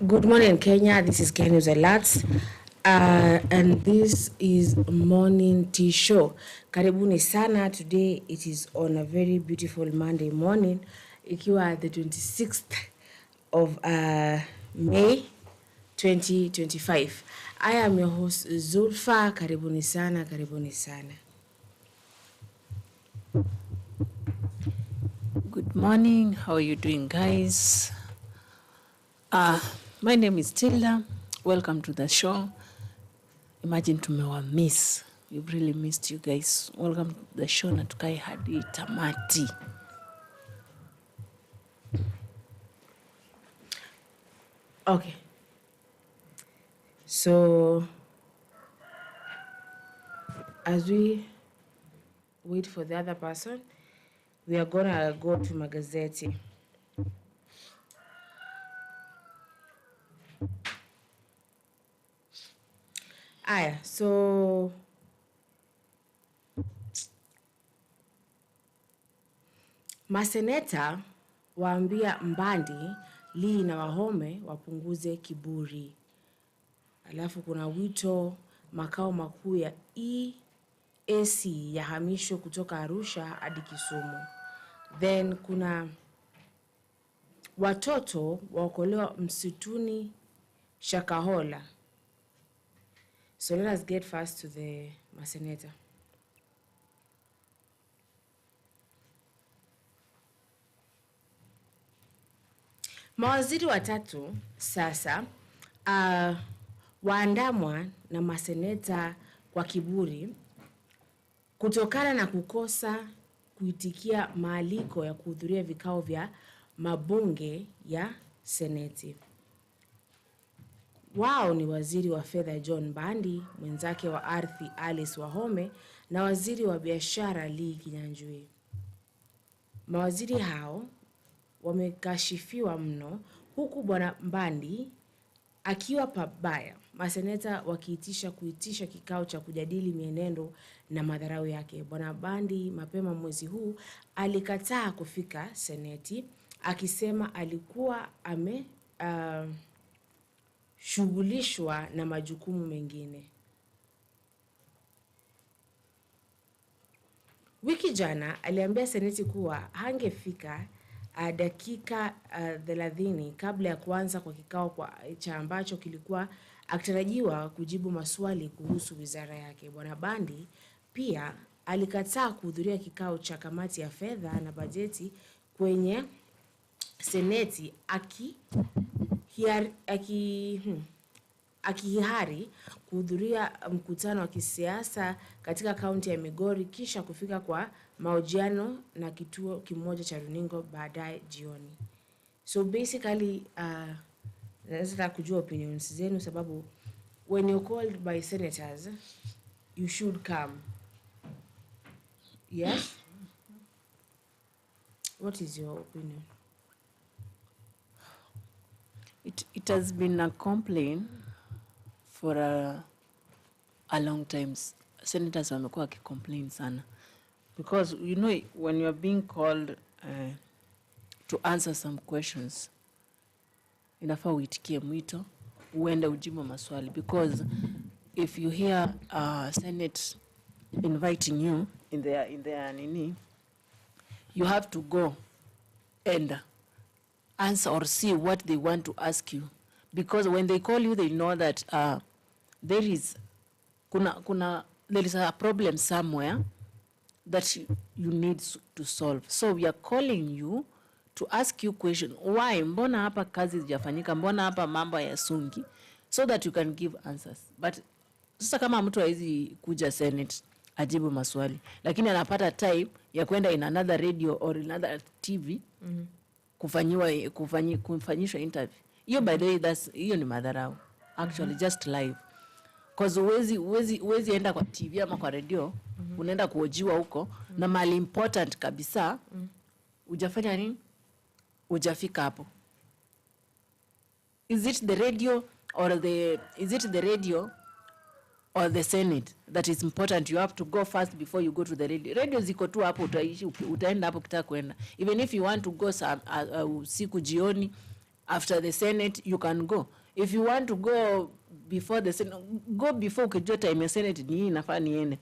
Good morning, Kenya. This is Kenya News Alerts. And this is Morning Tea Show. Karibuni sana. Today it is on a very beautiful Monday morning. Ikiwa the 26th of May 2025. I am your host Zulfa. Karibuni sana, karibuni sana. Good morning. How are you doing, guys? My name is Tilda. Welcome to the show. Imagine tumewa miss. We've really missed you guys. Welcome to the show na tukae hadi tamati. Okay. So, as we wait for the other person, we are gonna go to magazeti. Aya, so maseneta waambia Mbandi, Lee na Wahome wapunguze kiburi. Alafu kuna wito makao makuu ya EAC yahamishwe kutoka Arusha hadi Kisumu. Then kuna watoto waokolewa msituni Shakahola. So let us get first to the maseneta. Mawaziri watatu sasa waandamwa na maseneta kwa kiburi kutokana na kukosa kuitikia maaliko ya kuhudhuria vikao vya mabunge ya seneti. Wao ni waziri wa fedha John Mbandi, mwenzake wa ardhi Alice Wahome na waziri wa biashara Lee Kinyanjui. Mawaziri hao wamekashifiwa mno huku bwana Mbandi akiwa pabaya, maseneta kuitisha kikao cha kujadili mienendo na madharau yake. Bwana Mbandi mapema mwezi huu alikataa kufika seneti akisema alikuwa shughulishwa na majukumu mengine. Wiki jana aliambia seneti kuwa hangefika dakika 30 kabla ya kuanza kwa kikao cha ambacho kilikuwa akitarajiwa kujibu maswali kuhusu wizara yake. Bwana Mbandi pia alikataa kuhudhuria kikao cha kamati ya fedha na bajeti kwenye seneti akihari kuhudhuria mkutano wa kisiasa katika kaunti ya Migori kisha kufika kwa mahojiano na kituo kimoja cha runinga baadaye jioni. So basically naweza kujua opinions zenu sababu when you're called by senators you should come. Yes? What is your opinion? It has been a complaint for a long time. Senators wamekuwa complain sana. Because, you know, when you are being called to answer some questions, inafaa uitikie mwito, uende ujibu maswali. Because if you hear Senate inviting you in their nini, you have to go and answer or see what they want to ask you. Because when they call you, they know that there is a problem somewhere that you need to solve. So we are calling you to ask you question. Why? Mbona hapa kazi zijafanyika? Mbona hapa mambo yasungi? So that you can give answers. But sasa kama mtu haizi kuja Senate ajibu maswali, lakini anapata time ya kwenda in another radio or another TV kufanyishwa interview. Hiyo by the way, hiyo ni madharau. Actually just live. Because uwezi enda kwa TV ama kwa radio, unaenda kuojiwa huko na mali important kabisa, ujafanya nini? Ujafika hapo. Is it the radio or the Senate that is important? You have to go first before you go to the radio. Radio ziko tu hapo, utaenda hapo kitaka kwenda. Even if you want to go siku jioni, after the Senate, you can go. If you want to go before the Senate, go before ukijua time ya Senate ni inafaa niende.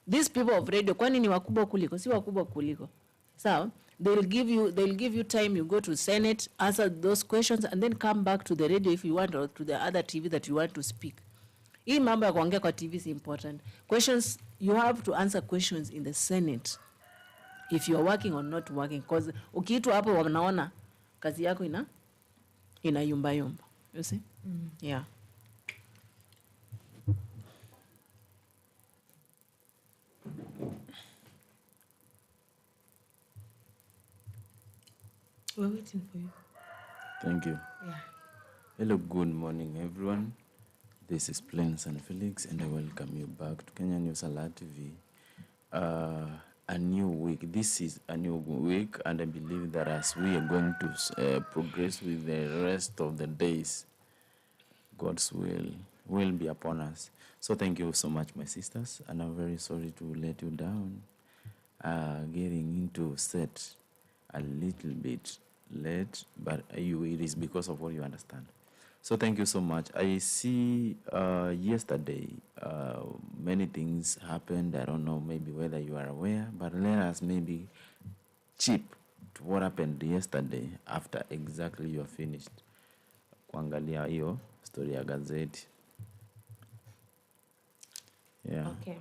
These people of radio, kwani ni wakubwa kuliko? Si wakubwa kuliko. So, they'll give you time, you go to Senate, answer those questions, and then come back to the radio if you want, or to the other TV that you want to speak. Hii mambo ya kuongea kwa TV is important. Questions, you have to answer questions in the Senate if you are working or not working, because ukiitwa hapo wanaona kazi yako ina yumba. You see? Yeah. We're waiting for you. Thank you. Yeah. Hello, good morning, everyone. This is Plains and Felix, and I welcome you back to Kenya News Alert TV. A new week. This is a new week, and I believe that as we are going to progress with the rest of the days, God's will be upon us. So thank you so much, my sisters, and I'm very sorry to let you down. Getting into set a little bit late, but it is because of what you understand. So thank you so much. I see yesterday many things happened. I don't know maybe whether you are aware, but let us maybe chip to what happened yesterday after exactly you are finished kuangalia hiyo story ya gazeti. Yeah. Okay.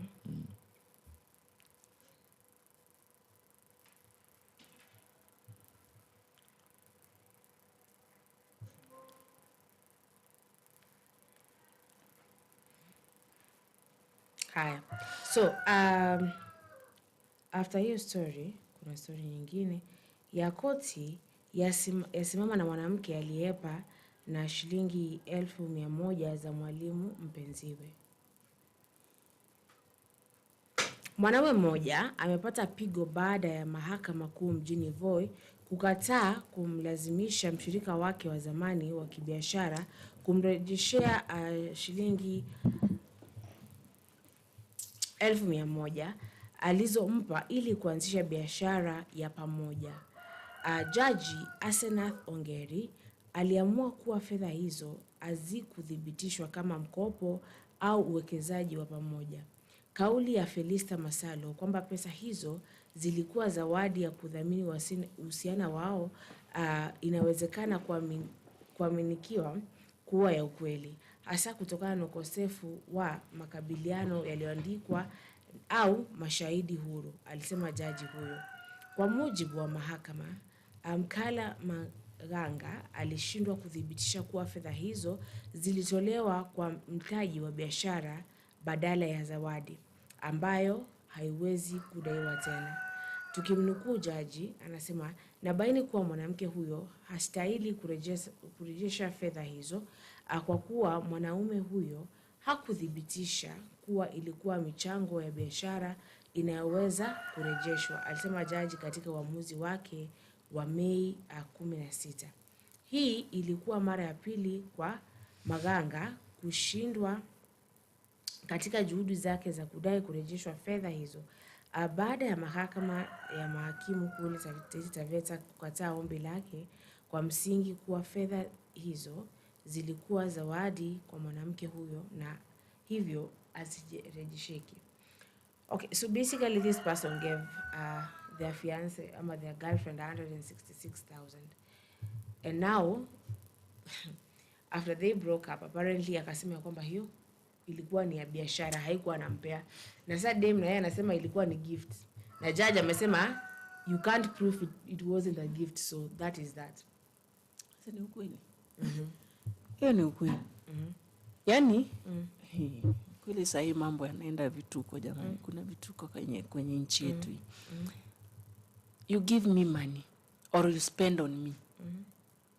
Haya. So, after hiyo story, kuna story nyingine ya koti yasimama na mwanamke aliyepa na shilingi 1,100 za mwalimu mpenziwe. Mwanamume mmoja amepata pigo baada ya mahakama kuu mjini Voi kukataa kumlazimisha mshirika wake wa zamani wa kibiashara kumrejeshea shilingi 1,100 alizompa ili kuanzisha biashara ya pamoja. Jaji Asenath Ongeri aliamua kuwa fedha hizo hazikuthibitishwa kama mkopo au uwekezaji wa pamoja. Kauli ya Felista Masalo kwamba pesa hizo zilikuwa zawadi ya kudhamini uhusiano wao inawezekana kuaminikiwa kuwa ya ukweli, hasa kutokana na ukosefu wa makabiliano yaliyoandikwa au mashahidi huru, alisema jaji huyo. Kwa mujibu wa mahakama, Mkala Maganga alishindwa kuthibitisha kuwa fedha hizo zilitolewa kwa mtaji wa biashara badala ya zawadi, ambayo haiwezi kudaiwa tena. Tukimnukuu jaji, anasema, nabaini kuwa mwanamke huyo hastahili kurejesha fedha hizo kwa kuwa mwanaume huyo hakuthibitisha kuwa ilikuwa michango ya biashara inayoweza kurejeshwa, alisema jaji katika uamuzi wake wa Mei 16. Hii ilikuwa mara ya pili kwa Maganga kushindwa katika juhudi zake za kudai kurejeshwa fedha hizo baada ya mahakama ya mahakimu kuu Taveta kukataa ombi lake kwa msingi kuwa fedha hizo zilikuwa zawadi kwa mwanamke huyo na hivyo asirejesheke. Okay, so basically this person gave their fiance ama their girlfriend 166,000, and now after they broke up apparently akasema kwamba hiyo ilikuwa ni ya biashara, haikuwa anampea. Na sasa dem na yeye anasema ilikuwa ni gift. Na judge amesema you can't prove it wasn't a gift, so that is that. Sasa ni ukweli. Hiyo ni ukweli. Yaani kweli sahi mambo yanaenda vituko jamani. Kuna vituko kwenye nchi yetu. You give me money or you spend on me.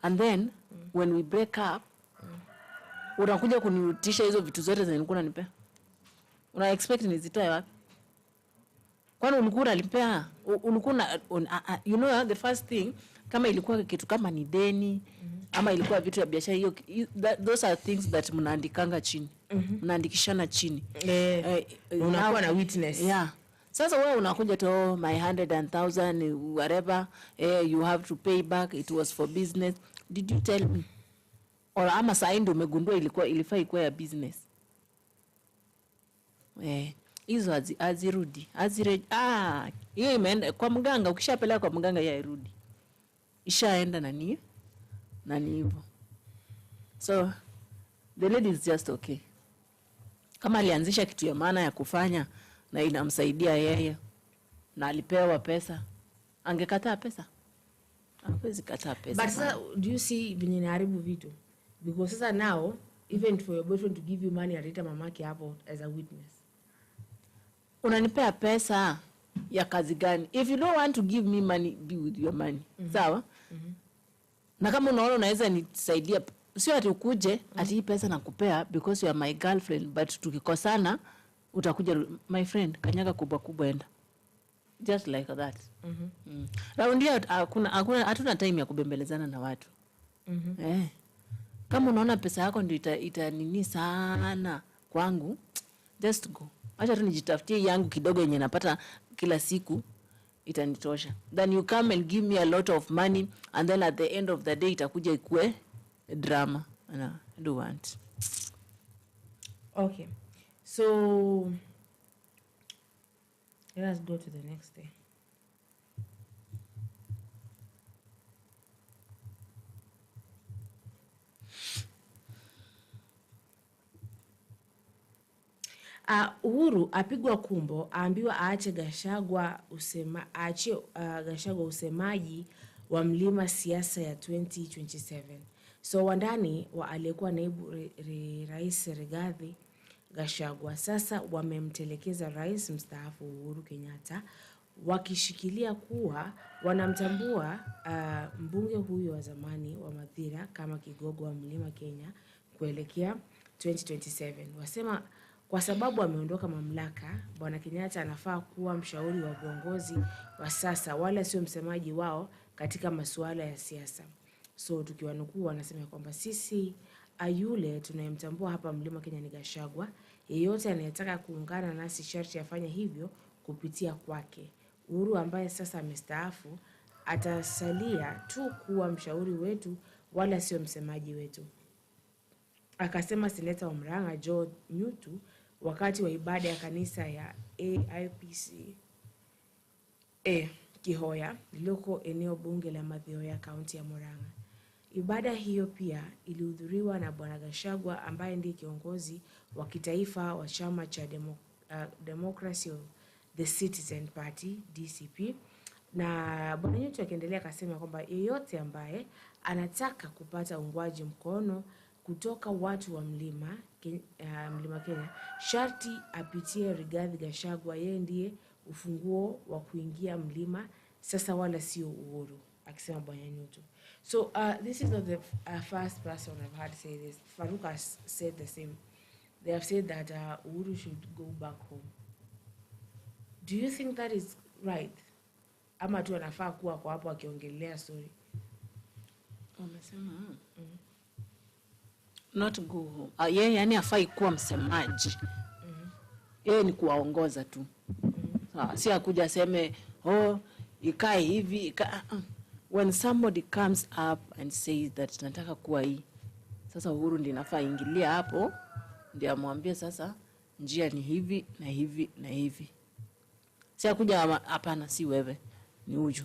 And then when we break up unakuja kunirutisha hizo vitu zote zenye nilikuwa nanipa. Una expect nizitoe wapi? Kwani ulikuwa unalipea? Ulikuwa you know the first thing kama ilikuwa kitu kama ni deni ama ilikuwa vitu ya biashara hiyo, those are things that mnaandikanga chini. Mnaandikishana chini. Unakuwa na witness. Yeah. Sasa wewe unakuja to my 100,000 whatever, you have to pay back, it was for business. Did you tell me? Or ama saa ndio umegundua ilifaa ikuwa ya business. Hizo azirudi. Hiyo imeenda kwa mganga, ukishapeleka kwa mganga ya irudi. Ishaenda nani hivyo. So the lady is just okay. Kama alianzisha kitu ya maana ya kufanya na inamsaidia yeye na alipewa pesa, angekataa pesa? Hawezi kataa pesa. But sasa, do you see venye inaharibu vitu? Because sasa now, even for your boyfriend to give you money, aleta mamake hapo as a witness. Unanipea pesa ya kazi gani? If you don't want to give me money, be with your money. Sawa? Na kama unaona unaweza nisaidia, sio ati ukuje ati hii pesa nakupea because you are my girlfriend, but tukikosana utakuja, my friend, kanyaga kubwa enda. Just like that. Raundi hatuna time ya kubembelezana na watu. Kama unaona pesa yako ndio itanini sana kwangu, just go. Acha tu nijitafutie yangu kidogo yenye napata kila siku, itanitosha. Then you come and give me a lot of money, and then at the end of the day itakuja ikue drama. And I don't want. Okay. So let us go to the next day. Uhuru apigwa kumbo, aambiwa aache Gachagua usemaji wa mlima siasa ya 2027. So wandani wa aliyekuwa naibu rais Rigathi Gachagua sasa wamemtelekeza rais mstaafu Uhuru Kenyatta, wakishikilia kuwa wanamtambua mbunge huyo wa zamani wa Mathira kama kigogo wa mlima Kenya kuelekea 2027. Wasema kwa sababu ameondoka mamlaka, Bwana Kenyatta anafaa kuwa mshauri wa viongozi wa sasa, wala sio msemaji wao katika masuala ya siasa. So tukiwanukuu wanasema kwamba sisi ayule tunayemtambua hapa mlima Kenya ni Gachagua. Yeyote anayetaka kuungana nasi sharti afanye hivyo kupitia kwake. Uhuru ambaye sasa amestaafu atasalia tu kuwa mshauri wetu, wala sio msemaji wetu, akasema seneta wa Murang'a Joe Nyutu wakati wa ibada ya kanisa ya AIPC Kihoya lililoko eneo bunge la Mathioya, kaunti ya Murang'a. Ibada hiyo pia ilihudhuriwa na Bwana Gachagua ambaye ndiye kiongozi wa kitaifa wa chama cha Democracy of the Citizen Party DCP. Na Bwana Nyutu akiendelea akasema kwamba yeyote ambaye anataka kupata uungwaji mkono kutoka watu wa mlima Kenya sharti apitie Rigathi Gachagua, yeye ndiye ufunguo wa kuingia mlima sasa, wala sio Uhuru, akisema Bwana Nyutu. So this is not the first person I've heard say this. Farouk has said the same. They have said that Uhuru should go back home. Do you think that is right? Ama tu anafaa kuwa kwa hapo akiongelea story? Wamesema not go home. Yeye yani afai kuwa msemaji. Yeye ni kuwaongoza tu. Si akuja aseme ikae hivi. When somebody comes up and says that nataka kuwa hii, sasa Uhuru ndiye nafaa ingilia hapo, ndiye amwambie sasa njia ni hivi na hivi na hivi. Si akuja hapana, si wewe, ni huyu.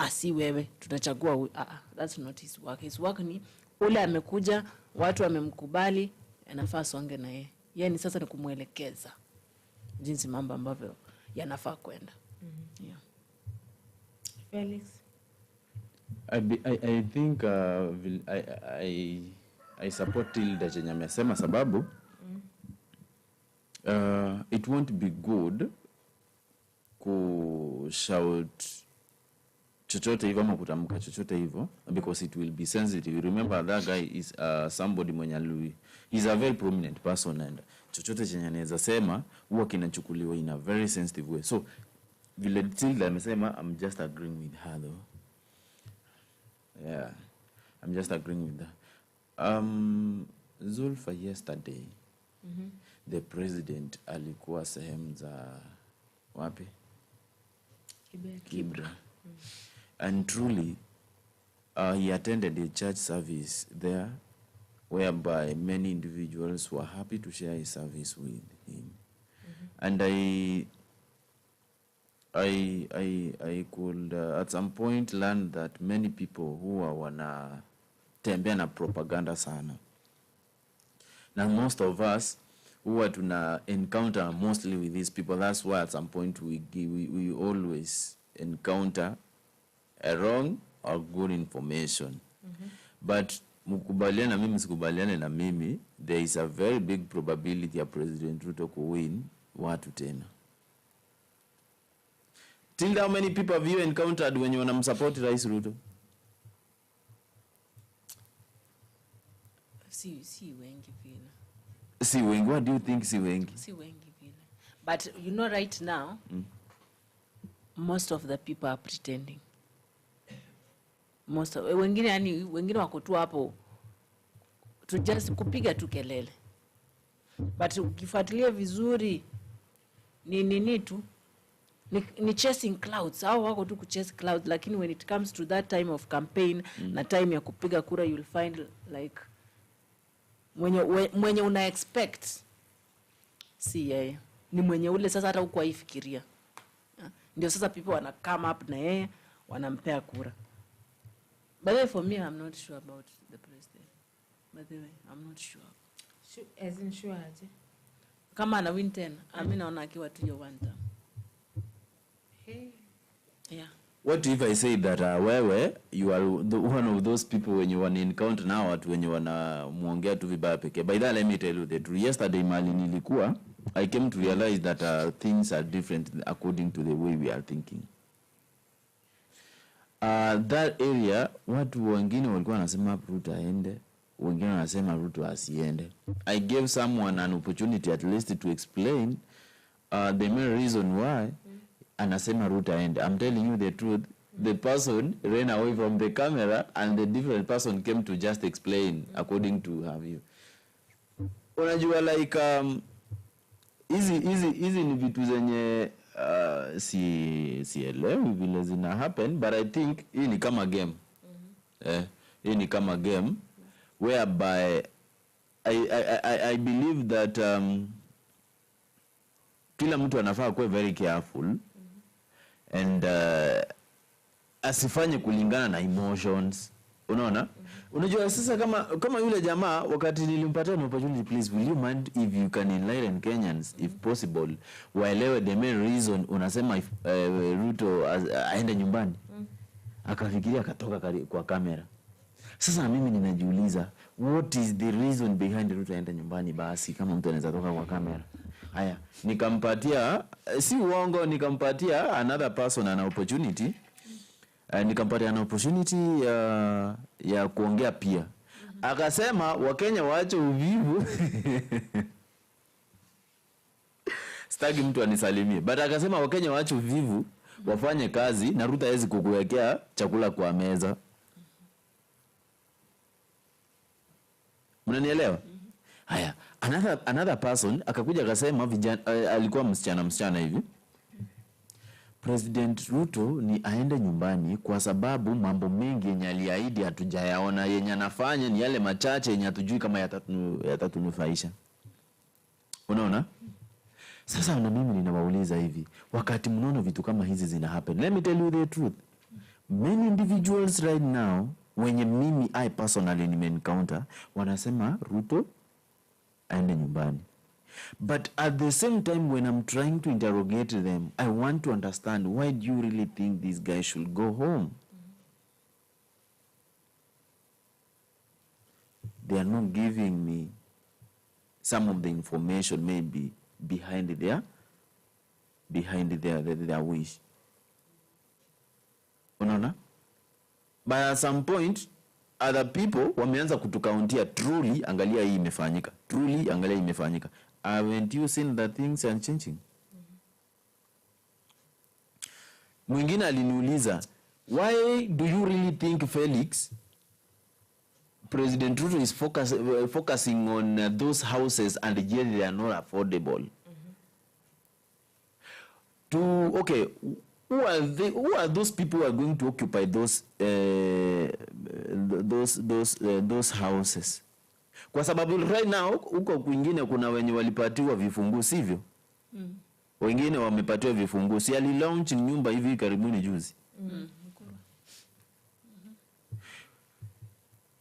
Si wewe, tutachagua that's not his work. His work ni ule amekuja, watu wamemkubali, anafaa songe na yeye. Yeye ni sasa ni kumuelekeza jinsi mambo ambavyo yanafaa kwenda. Yeah. Felix? I think I support Tilda chenye amesema sababu it won't be good kushout chochote hivyo ama kutamka chochote hivyo because it will be sensitive. Remember that guy is somebody mwenye lui, he's a very prominent person, and chochote chenye anaweza sema huwa kinachukuliwa in a very sensitive way. So vile Tilda amesema, I'm just agreeing with her though. Yeah, I'm just agreeing with that. Zulfa, yesterday the president alikuwa sehemu za wapi? Kibra. And truly he attended a church service there whereby many individuals were happy to share his service with him. And I could at some point learn that many people who are wanatembea na propaganda sana. Now most of us who are to encounter mostly with these people, that's why at some point we always encounter a wrong or good information. But mukubaliane na mimi sikubaliane na mimi, there is a very big probability ya President Ruto kuwin watu tena. Till how many people have you encountered when you wanamsupport Rais Ruto? Si wengi vile. Si wengi. What do you think si wengi? Si wengi vile. But you know right now, most of the people are pretending. Wengine wako tu hapo to just kupiga tu kelele. But ukifuatilia vizuri ni tu ni chasing clouds. Hao wako tu kuchase clouds, lakini when it comes to that time of campaign na time ya kupiga kura, you'll find like mwenye una expect si yeye, ni mwenye ule sasa hata huko haifikiria. Ndio sasa people wana come up na yeye wanampea kura. By the way, for me, I'm not sure about the president. By the way, I'm not sure. As in sure aje? Kama ana win 10, mimi naona akiwa tu hiyo one term. Hey. Yeah. What if I say that wewe you are one of those people when you want to encounter now watu wenye wanamuongea tu vibaya pekee? By that, let me tell you that yesterday mali nilikuwa, I came to realize that things are different according to the way we are thinking. That area, watu wengine walikuwa wanasema Ruto aende, wengine wanasema Ruto asiende. I gave someone an opportunity at least to explain the main reason why anasema Ruto aende. I'm telling you the truth. The person ran away from the camera and the different person came to just explain according to her view. Unajua like hizi ni vitu zenye sielewi vile zina happen, but I think hii ni kama game. Hii ni kama game whereby I believe that kila mtu anafaa kuwa very careful and asifanye kulingana na emotions. Unaona? Unajua sasa kama yule jamaa wakati nilimpatia opportunity, please will you mind if you can enlighten Kenyans if possible waelewe the main reason unasema if Ruto aende nyumbani. Akafikiria akatoka kwa kamera. Sasa mimi ninajiuliza what is the reason behind Ruto aende nyumbani basi kama mtu anaweza toka kwa kamera. Haya, nikampatia si uongo, nikampatia another person an opportunity. Nikampatia an opportunity ya kuongea pia. Akasema Wakenya waache uvivu. Sitaki mtu anisalimie. But akasema Wakenya waache uvivu, wafanye kazi na Ruto hawezi kukuwekea chakula kwa meza. Mnanielewa? Haya, another person akakuja akasema alikuwa msichana hivi. President Ruto ni aende nyumbani kwa sababu mambo mengi yenye aliahidi hatujayaona, yenye anafanya ni yale machache yenye hatujui kama yatatunufaisha. Unaona? Sasa na mimi ninawauliza hivi, wakati mnaona vitu kama hizi zina happen, let me tell you the truth. Many individuals right now wenye mimi I personally nime-encounter wanasema Ruto aende nyumbani. But at the same time, when I'm trying to interrogate them, I want to understand, why do you really think this guy should go home? They are not giving me some of the information maybe behind their wish. Unaona? But at some point, other people wameanza kutukauntia, truly angalia hii imefanyika, truly angalia hii imefanyika. Haven't you seen that things are changing? Mwingine aliniuliza, why do you really think Felix, President Ruto is focusing on those houses and yet they are not affordable? Okay, who are those people who are going to occupy those houses? Kwa sababu right now huko kwingine kuna wenye walipatiwa vifungu, sivyo? Wengine wamepatiwa vifungu. Si alilaunch nyumba hivi karibuni juzi.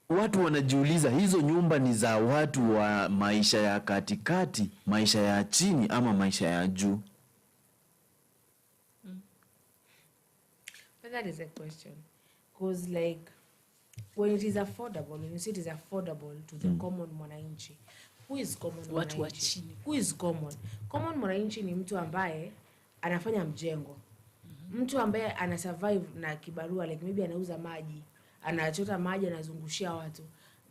Watu wanajiuliza hizo nyumba ni za watu wa maisha ya katikati, maisha ya chini ama maisha ya juu? But that is a question. Because like, when it is affordable, when you say it is affordable to the common mwananchi, who is common Watu wa mwananchi? chini. Who is common? Common mwananchi ni mtu ambaye anafanya mjengo. Mtu ambaye ana survive na kibarua, like maybe anauza maji, anachota maji, anazungushia watu.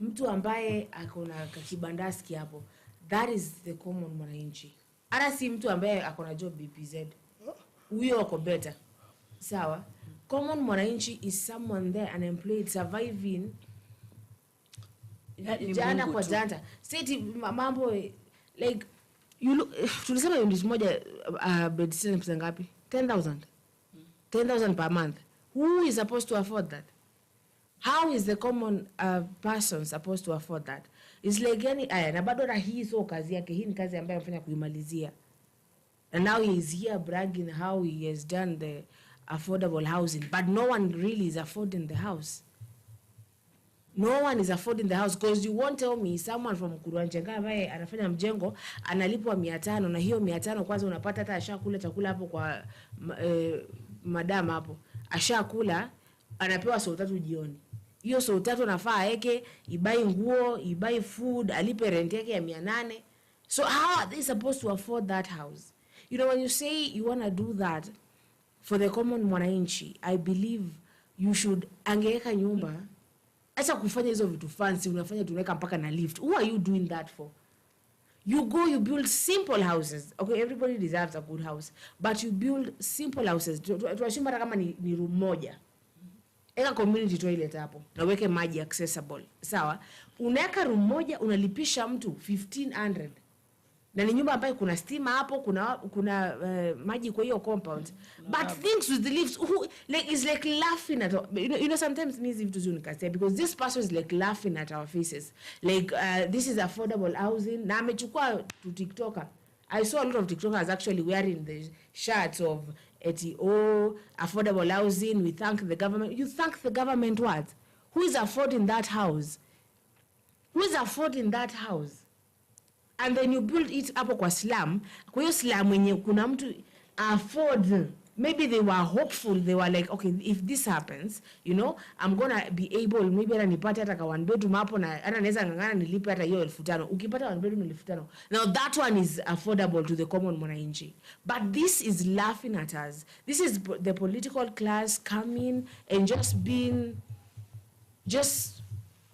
Mtu ambaye akona kibandaski hapo. That is the common mwananchi. Hata si mtu ambaye akona job BPZ. Huyo wako better. Sawa? Common mwananchi is someone there unemployed, surviving jana kwa janta. Seti mambo like you look, tulisema unit moja bed pesa ngapi? 10,000. 10,000 per month. Who is supposed to afford that? How is the common person supposed to afford that? It's like any na bado na hii so kazi yake, hii ni kazi ambayo anafanya kuimalizia. And now he is here bragging how he has done the affordable housing, but no one really is affording the house. No one is affording the house, because you won't tell me someone from Kuruanjenga ambaye anafanya mjengo analipwa 500, na hiyo 500 kwanza unapata hata ashakula chakula hapo kwa madam hapo. Ashakula anapewa saa 3 jioni. Hiyo saa 3 anafaa aeke, ibai nguo, ibai food, alipe rent yake ya 800. So how are they supposed to afford that house? You know, when you say you want to do that for the common mwananchi, I believe you should angeweka nyumba. Acha kufanya hizo vitu fancy, unafanya tunaweka mpaka na lift. Who are you doing that for? You go, you build simple houses. Okay, everybody deserves a good house, but you build simple houses. Tuashimba hata kama ni room moja. Eka community toilet hapo, na weke maji accessible. Sawa? Unaweka room moja, unalipisha mtu 1,500. Na ni nyumba ambayo kuna stima hapo, kuna maji kwa hiyo compound. But things with the lifts, like is like laughing at you know sometimes me vitu zunikasia, because this person is like laughing at our faces. Like this is affordable housing. Na amechukua to TikToker. I saw a lot of TikTokers actually wearing the shirts of ATO, affordable housing. We thank the government. You thank the government what? Who is affording that house? Who is affording that house? And then you build it hapo kwa slum. Kwa hiyo slum wenye kuna mtu afford. Maybe they were hopeful. They were like, okay, if this happens, you know, I'm gonna be able, maybe hata nipate hata ka 1 bedroom hapo, na hata naweza ngangana nilipe hata hiyo 5,000. Ukipata 1 bedroom 5,000. Now that one is affordable to the common mwananchi. But this is laughing at us. This is the political class coming and just being just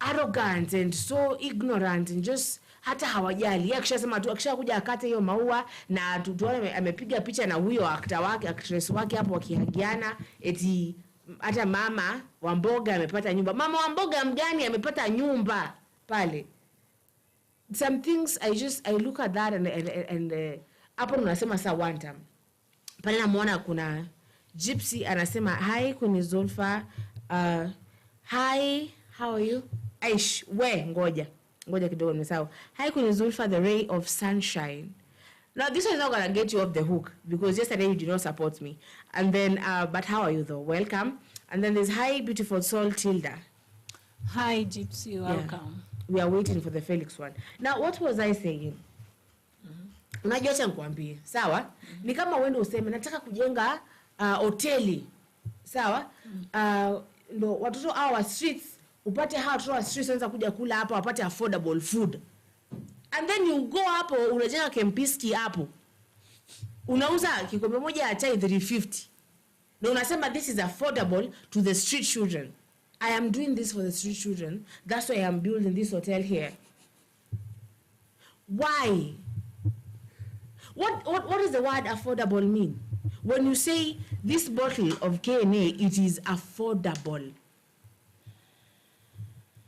arrogant and so ignorant and just hata hawajali. Yeye akishasema tu, akishakuja akate hiyo maua na tuone amepiga picha na huyo actor wake, actress wake hapo wakihagiana, eti hata mama wa mboga amepata nyumba. Mama wa mboga mgani amepata nyumba pale? Some things I look at that and hapo unasema sa one time. Pale namuona kuna Gypsy anasema, hi Queen Zulfa, hi, how are you? Aish, ngoja kidogo nimesahau. Hi Queen Zulfa, the ray of sunshine. Now this one is not gonna get you off the hook, because yesterday you did not support me. And then but how are you though? Welcome. And then there's hi beautiful soul Tilda. Hi Gypsy, welcome. Yeah. We are waiting for the Felix one. Now what was I saying? Unajua acha nikwambie. Sawa? Ni kama wewe useme nataka kujenga hoteli. Sawa? Ndo watoto hao wa streets, upate hao watoto wa streets wanza kuja kula hapa, wapate affordable food. And then you go hapo unajenga kempiski hapo. Unauza kikombe moja ya chai 350. Na unasema this is affordable to the street children. I am doing this for the street children. That's why I am building this hotel here. Why? What does the word affordable mean? When you say this bottle of KNA, it is affordable.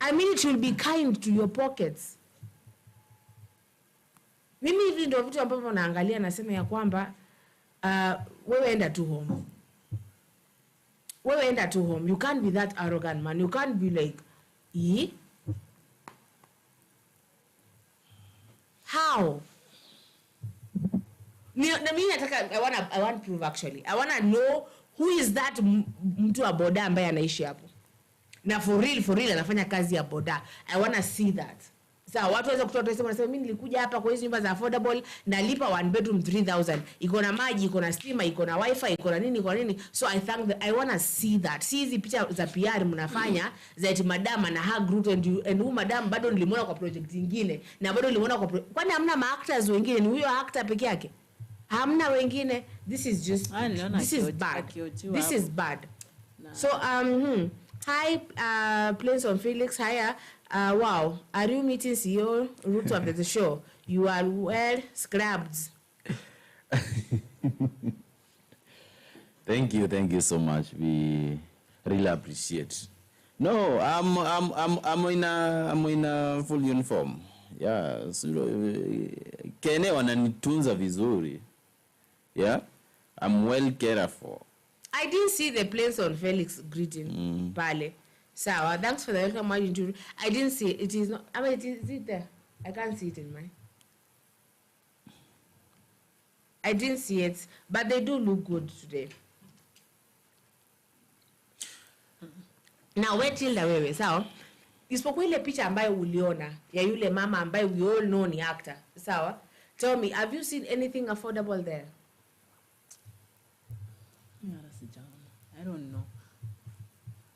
I mean, it will be kind to your pockets. Mimi hivi ndio vitu ambavyo naangalia, nasema ya kwamba wewe enda to home. Wewe enda to home. You can't be that arrogant, man. You can't be like, How? I want proof actually. I want to know who is that mtu wa boda ambaye anaishi hapo. Na for real anafanya kazi ya boda. I want to see that. Sawa, watu waweza kutoa sema nasema mimi nilikuja hapa kwa hizo nyumba za affordable nalipa 1 bedroom 3000. Iko na maji, iko na stima, iko na wifi, iko na nini. So I want to see that. See hizi picha za PR mnafanya za eti madam na hug Ruto and huyu madam bado nilimwona kwa project nyingine na bado nilimwona kwa kwani hamna ma-actors wengine, ni huyo actor peke yake? Hamna wengine. This is bad. No. So hi Plains on Felix. Hiya. Wow, are you meeting CEO Ruto after the show? You are well scrubbed. Thank you so much. We really appreciate. No, I'm in a full uniform. Yeah, so Kene wananitunza vizuri. Yeah, I'm well cared for. I didn't see the Plains on Felix greeting. Pale. Sawa, thanks for the welcome. I didn't see it. It is not. I mean, is it there? I can't see it in mine. I didn't see it, but they do look good today. Now, wait till the wewe. Sawa. Isipokuwa ile picha ambayo uliona ya yule mama ambaye we all know ni actor. Sawa. Tell me, have you seen anything affordable there? I don't know.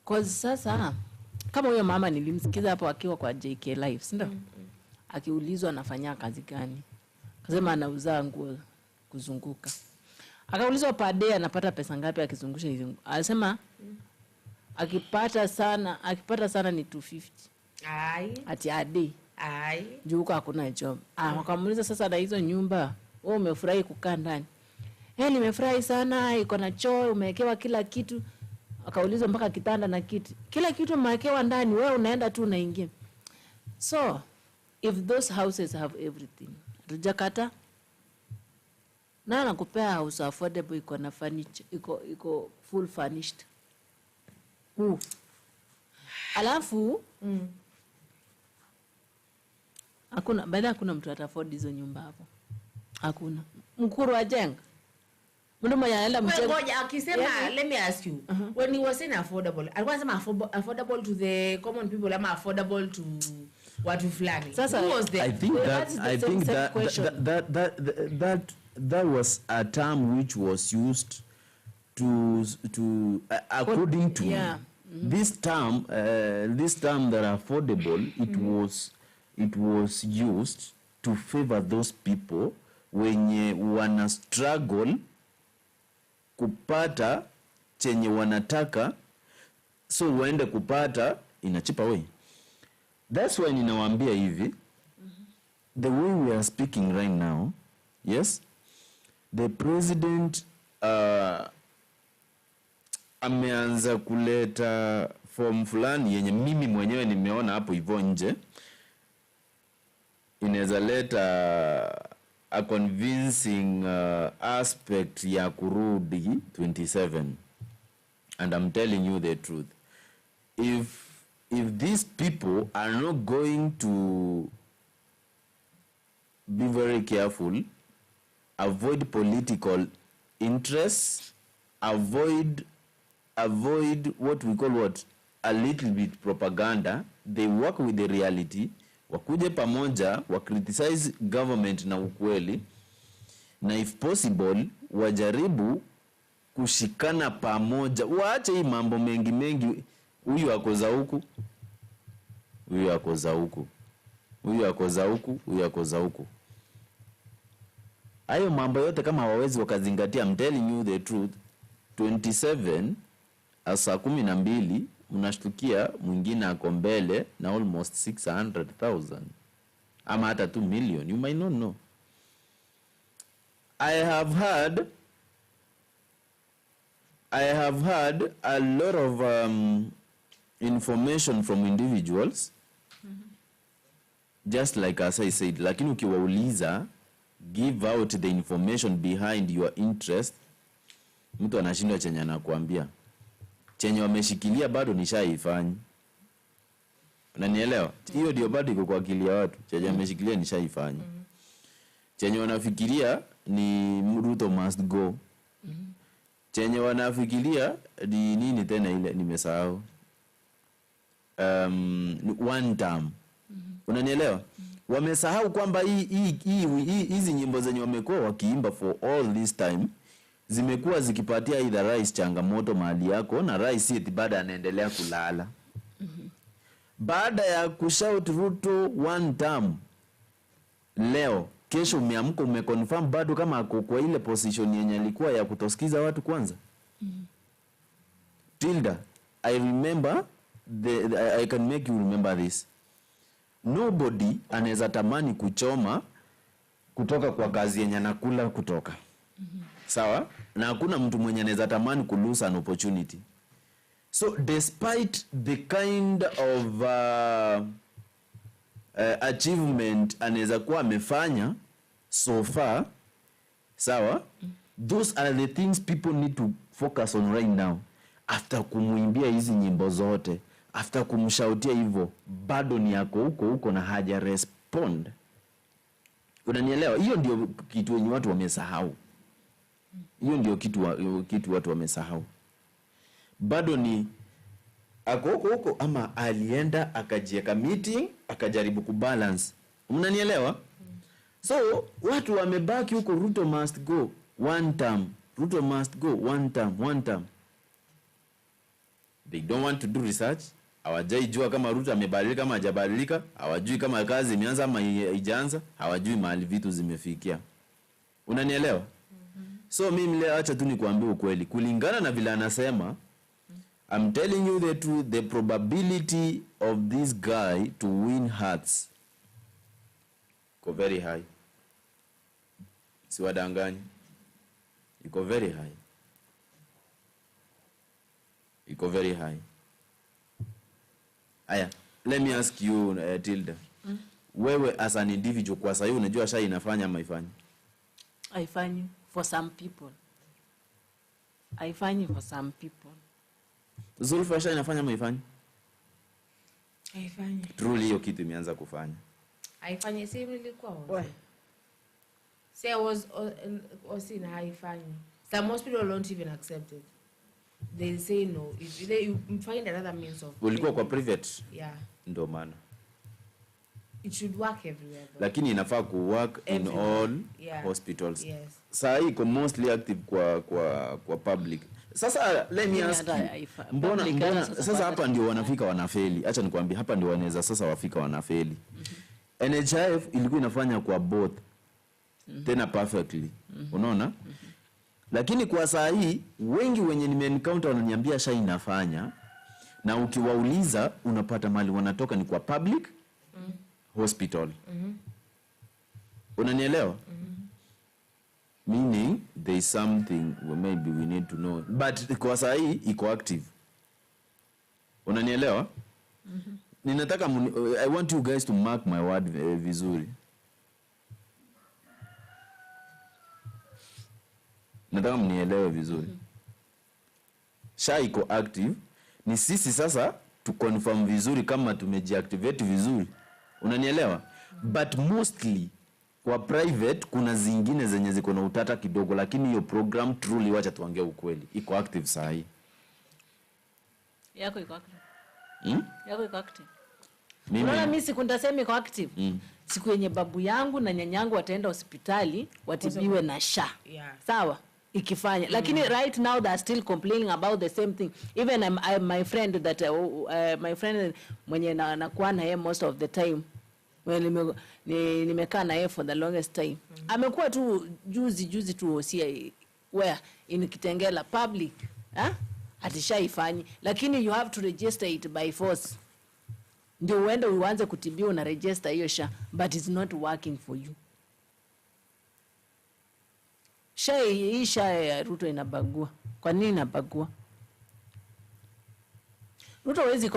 Cause sasa kama huyo mama nilimsikiza hapo akiwa kwa JK Live, si ndio? Akiulizwa anafanya kazi gani? Akasema anauza nguo kuzunguka. Akaulizwa per day anapata pesa ngapi akizungusha hizo. Anasema akipata sana ni 250. Ati a day. Juu hakuna job. Wakamuuliza sasa na hizo nyumba, wewe umefurahi kukaa ndani? Nimefurahi sana, iko na choo, umewekewa kila kitu. Akaulizwa mpaka kitanda na kiti. Kila kitu umewekewa ndani, wewe unaenda tu unaingia. So, if those houses have everything, tujakata na nakupea house affordable iko na furniture, iko full furnished. Alafu hakuna mtu atafford hizo nyumba hapo. Hakuna. Mkuru ajenga. Ngoja akisema, let me ask you. When he was saying affordable, alikuwa anasema affordable to the common people ama affordable to watu fulani? Who was there? I think that was a term which was used to according to this term that affordable, it was used to favor those people wenye wana struggle kupata chenye wanataka, so waende kupata in a cheaper way. That's why ninawaambia hivi, the way we are speaking right now, yes, the president ameanza kuleta form fulani yenye mimi mwenyewe nimeona hapo hivyo nje, inaweza leta a convincing aspect ya kurudi 27. And I'm telling you the truth. If these people are not going to be very careful, avoid political interests, avoid what we call a little bit propaganda, they work with the reality, wakuje pamoja, wa criticize government na ukweli, na if possible wajaribu kushikana pamoja, waache hii mambo mengi, huyu akoza huku, huyu akoza huku, huyu akoza huku, huyu akoza huku. Hayo mambo yote kama hawawezi wakazingatia, I'm telling you the truth, 27 asa 12 mnashtukia mwingine ako mbele na almost 600,000 ama hata 2 million. You might not know. I have heard a lot of information from individuals, just like as I said, lakini ukiwauliza, give out the information behind your interest, mtu anashindwa chenye anakuambia. Chenye wameshikilia bado nishaifanya. Unanielewa? Hiyo ndio bado iko kwa akili ya watu. Chenye wameshikilia nishaifanya. Chenye wanafikiria ni Ruto must go. Chenye wanafikiria ni nini tena ile nimesahau. One term. Unanielewa? Wamesahau kwamba hizi nyimbo zenye wamekuwa wakiimba for all this time zimekuwa zikipatia either rais changamoto mahali yako na rais eti baada anaendelea kulala. Baada ya kushout Ruto one term leo, kesho umeamka umeconfirm bado kama ako kwa ile position yenye alikuwa ya kutosikiza watu kwanza. Tilda, I remember I can make you remember this. Nobody anaweza tamani kuchoma kutoka kwa kazi yenye anakula kutoka. Sawa? Na hakuna mtu mwenye anaweza tamani ku lose an opportunity. So despite the kind of achievement anaweza kuwa amefanya so far, sawa? Those are the things people need to focus on right now. After kumuimbia hizi nyimbo zote, after kumshautia hivyo, bado ni yako huko na haja respond. Unanielewa? Hiyo ndio kitu wenye watu wamesahau. Hiyo ndio kitu watu wamesahau. Bado ni ako huko ama alienda akajieka meeting akajaribu kubalance. Unanielewa? So watu wamebaki huko, Ruto must go one term. Ruto must go one term. They don't want to do research. Hawajui jua kama Ruto amebadilika kama hajabadilika, hawajui kama kazi imeanza ama haijaanza, hawajui mahali vitu zimefikia. Unanielewa? So mimi leo acha tu nikwambie ukweli. Kulingana na vile anasema, I'm telling you the truth, the probability of this guy to win hearts iko very high. Siwadanganyi. Iko very high. Iko very high. Aya, let me ask you, Tilda. Wewe as an individual kwa sasa unajua sha inafanya ama haifanyi? Haifanyi for some people. Haifanyi for some people. Zulfa sha inafanya ama haifanyi? Haifanyi. Truly hiyo kitu imeanza kufanya. Haifanyi, si ilikuwa wazi. Say was in haifanyi. Some most people don't even accept it. They say no. If you find another means of. Ulikuwa kwa private. Yeah. Ndio maana. It should work everywhere. Lakini inafaa ku work in all hospitals. Yes. Saa hii iko mostly active kwa public. Sasa let me ask you, mbona sasa hapa ndio wanafika wanafeli. Acha nikwambie hapa ndio wanaweza sasa wafika wanafeli. NHIF ilikuwa inafanya kwa both. Tena perfectly. Unaona? Lakini kwa saa hii wengi wenye nime-encounter wananiambia sha inafanya, na ukiwauliza unapata mali wanatoka ni kwa public hospital. Unanielewa? Meaning there is something maybe we need to know, but kwa saa hii iko active. Unanielewa? Ninataka I want you guys to mark my word vizuri. Nataka mnielewe vizuri. Sha iko active, ni sisi sasa to confirm vizuri kama tumejiactivate vizuri. Unanielewa? But mostly kwa private kuna zingine zenye ziko na utata kidogo, lakini hiyo program truly, wacha tuongee ukweli, iko active saa hii. Yako iko active. Yako iko active. Unaona mimi siku ndasema iko active. Siku yenye babu yangu na nyanyangu wataenda hospitali watibiwe na SHA. Yeah. Sawa? Ikifanya. Lakini right now they are still complaining about the same thing. Even my friend that my friend mwenye nakuwa na yeye most of the time, when nimekaa na yeye for the longest time, amekuwa tu juzi tu osia where in Kitengela public, atishaifanya, lakini you have to register it by force. Ndio uende uanze kutibiwa na register hiyo SHA, but it's not working for you. SHA ya Ruto inabagua. Kwa nini inabagua? Ruto hawezi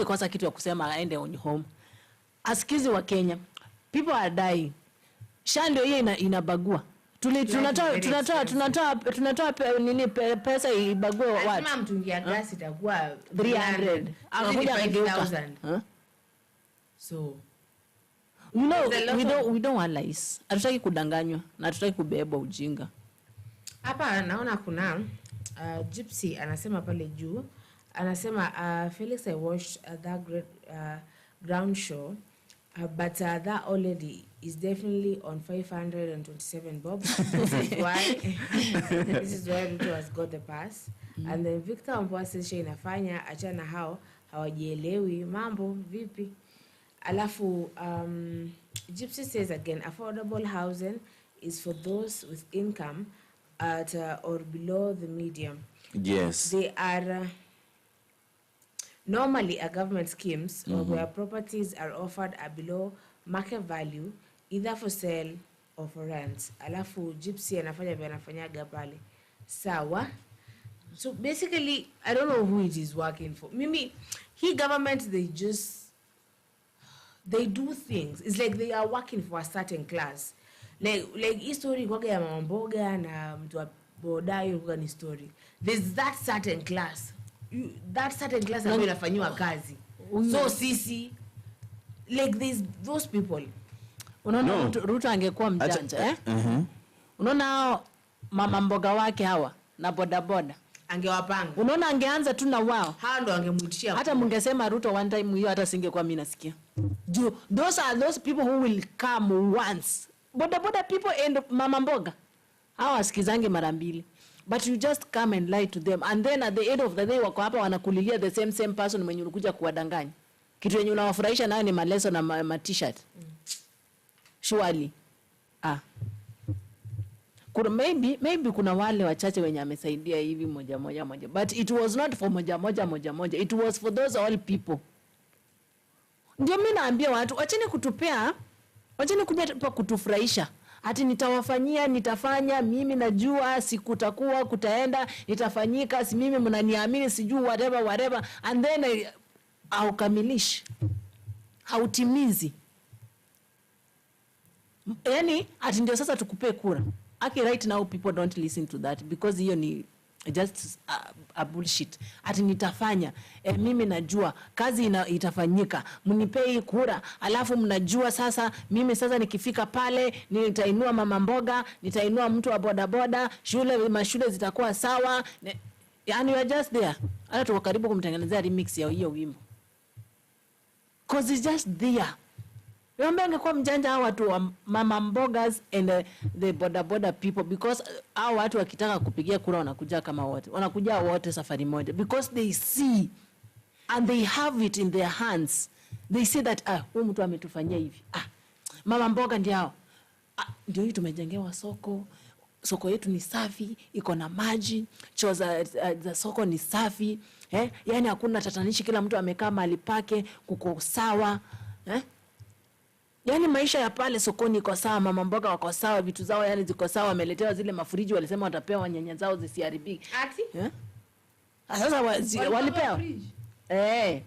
kosa kitu ya kusema aende on home. Asikizi wa Kenya, people are dying. SHA ndio hiyo inabagua. Tunatoa nini pesa ibague watu. Kama mtungi ya gas itakuwa 300. Akakuja akigeuka. So You know, we don't want lies. Hatutaki kudanganywa na hatutaki kubebwa ujinga. Hapa naona kuna Gypsy anasema pale juu, anasema Felix, I watched that great ground show, but that already is definitely on 527 bob. This is why Ruto has got the pass. And then Victor Ambua says inafanya achana hao hawajielewi mambo vipi. Alafu Gypsy says again, affordable housing is for those with income at or below the medium. Yes. They are normally a government schemes or where properties are offered at below market value, either for sale or for rent. Alafu Gypsy anafanyaga pale. Sawa. So basically, I don't know who it is working for. Mimi, government, they do things. It's like they are working for a certain class. Like history kwa ya mamboga na mtu wa bodayo kwa ni story. There's that certain class. That certain class ambayo inafanywa kazi. So sisi, like there's those people. Unaona Ruto angekuwa mjanja unaona mama mboga wake hawa na bodaboda angewapanga. Unaona angeanza tu na wao. Hao ndo angemwitishia. Hata mungesema Ruto one time hiyo hata singekuwa mimi nasikia. Those are those people who will come once. Bodaboda people and mama mboga. Hao wasikizange mara mbili. But you just come and lie to them, and then at the end of the day wako hapa wanakulilia the same person mwenye ulikuja kuwadanganya. Kitu yenye unawafurahisha nayo ni maleso na ma t-shirt. Surely. Maybe kuna wale wachache wenye amesaidia hivi moja. But it was not for moja. It was for those all people. Ndio mimi naambia watu wacheni kutupea, wacheni kuja kutufurahisha. Ati nitafanya, mimi najua sikutakuwa kutaenda, nitafanyika, si mimi mnaniamini, sijui whatever, and then haukamilisha, hautimizi. Yani ati ndio sasa tukupe kura. Right now people don't listen to that because hiyo ni just a bullshit. Ati nitafanya, mimi najua kazi itafanyika, mnipei kura, alafu mnajua sasa mimi sasa nikifika pale nitainua mama mboga, nitainua mtu wa bodaboda, mashule zitakuwa sawa. Yani you are just there. Hata tuko karibu kumtengenezea remix ya hiyo wimbo. Cause it's just there. Remember angekuwa mjanja hao watu wa mama mbogas and the bodaboda people, because hao watu wakitaka kupigia kura wanakuja kama wote. Wanakuja wote safari moja because they see and they have it in their hands. They say that huyu mtu ametufanyia hivi. Mama mboga ndio hao. Ndio hii tumejengewa soko. Soko yetu ni safi, iko na maji, choo za soko ni safi. Yaani hakuna tatanishi, kila mtu amekaa mahali pake, kuko sawa. Yani maisha ya pale sokoni iko sawa, mama mboga wako sawa, vitu zao yani ziko sawa, wameletewa zile mafuriji, walisema watapewa nyanya zao zisiharibike. Ati? Sasa walipewa.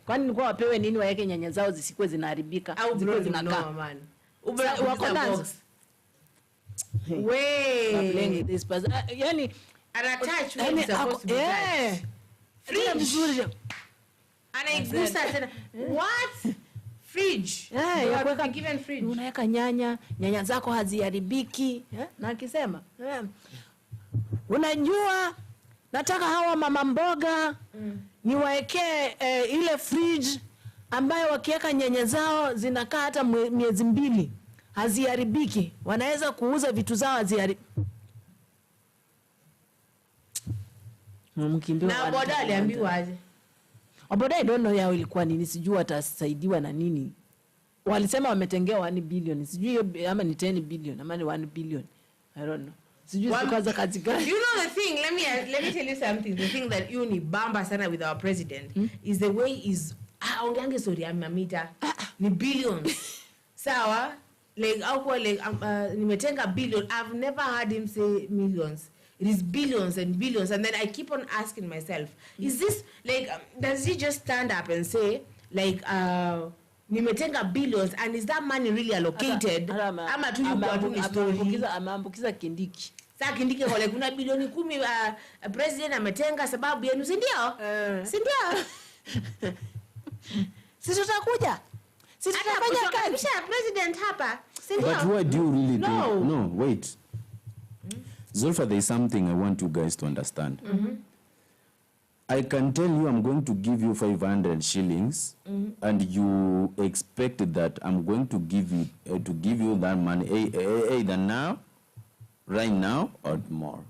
Kwani nilikuwa wapewe nini waweke nyanya zao zisikwe zinaharibika, zikwe zinakaa. Wako dance. Way. This person. Yani attach when supposed to be. Fridge mzuri. Anaigusa tena. What? Fridge. Ya kuweka given fridge. Unaweka nyanya zako haziharibiki. Na akisema, unajua nataka hawa mama mboga niwaekee ile fridge ambayo wakiweka nyanya zao zinakaa hata miezi 2 haziharibiki. Wanaweza kuuza vitu zao haziharibiki. Na boda aliambiwa aje? Boda I don't know yao ilikuwa nini, sijui watasaidiwa na nini. Walisema wametengewa 1 billion, sijui ama ni 10 billion ama ni 1 billion. I don't know. Sijui sikaza kazi gani. You know the thing, let me tell you something. The thing that you ni bamba sana with our president is the way is ongeange story ya mamita ni billions. Sawa? Like nimetenga billion. I've never heard him say millions. It is billions and billions, and then I keep on asking myself, is this like does he just stand up and say like nimetenga billions, and is that money really allocated? Ama tu ameambukiza Kindiki. Sasa Kindiki wale kuna bilioni 10 president ametenga sababu yenu, si ndio? Si ndio? Sisi tutakuja. tutafanya kazi president hapa. But why do you really think? No, wait. Zulfa, there is something I want you guys to understand. I can tell you I'm going to give you 500 shillings, and you expect that I'm going to give you that money either now, right now, or more.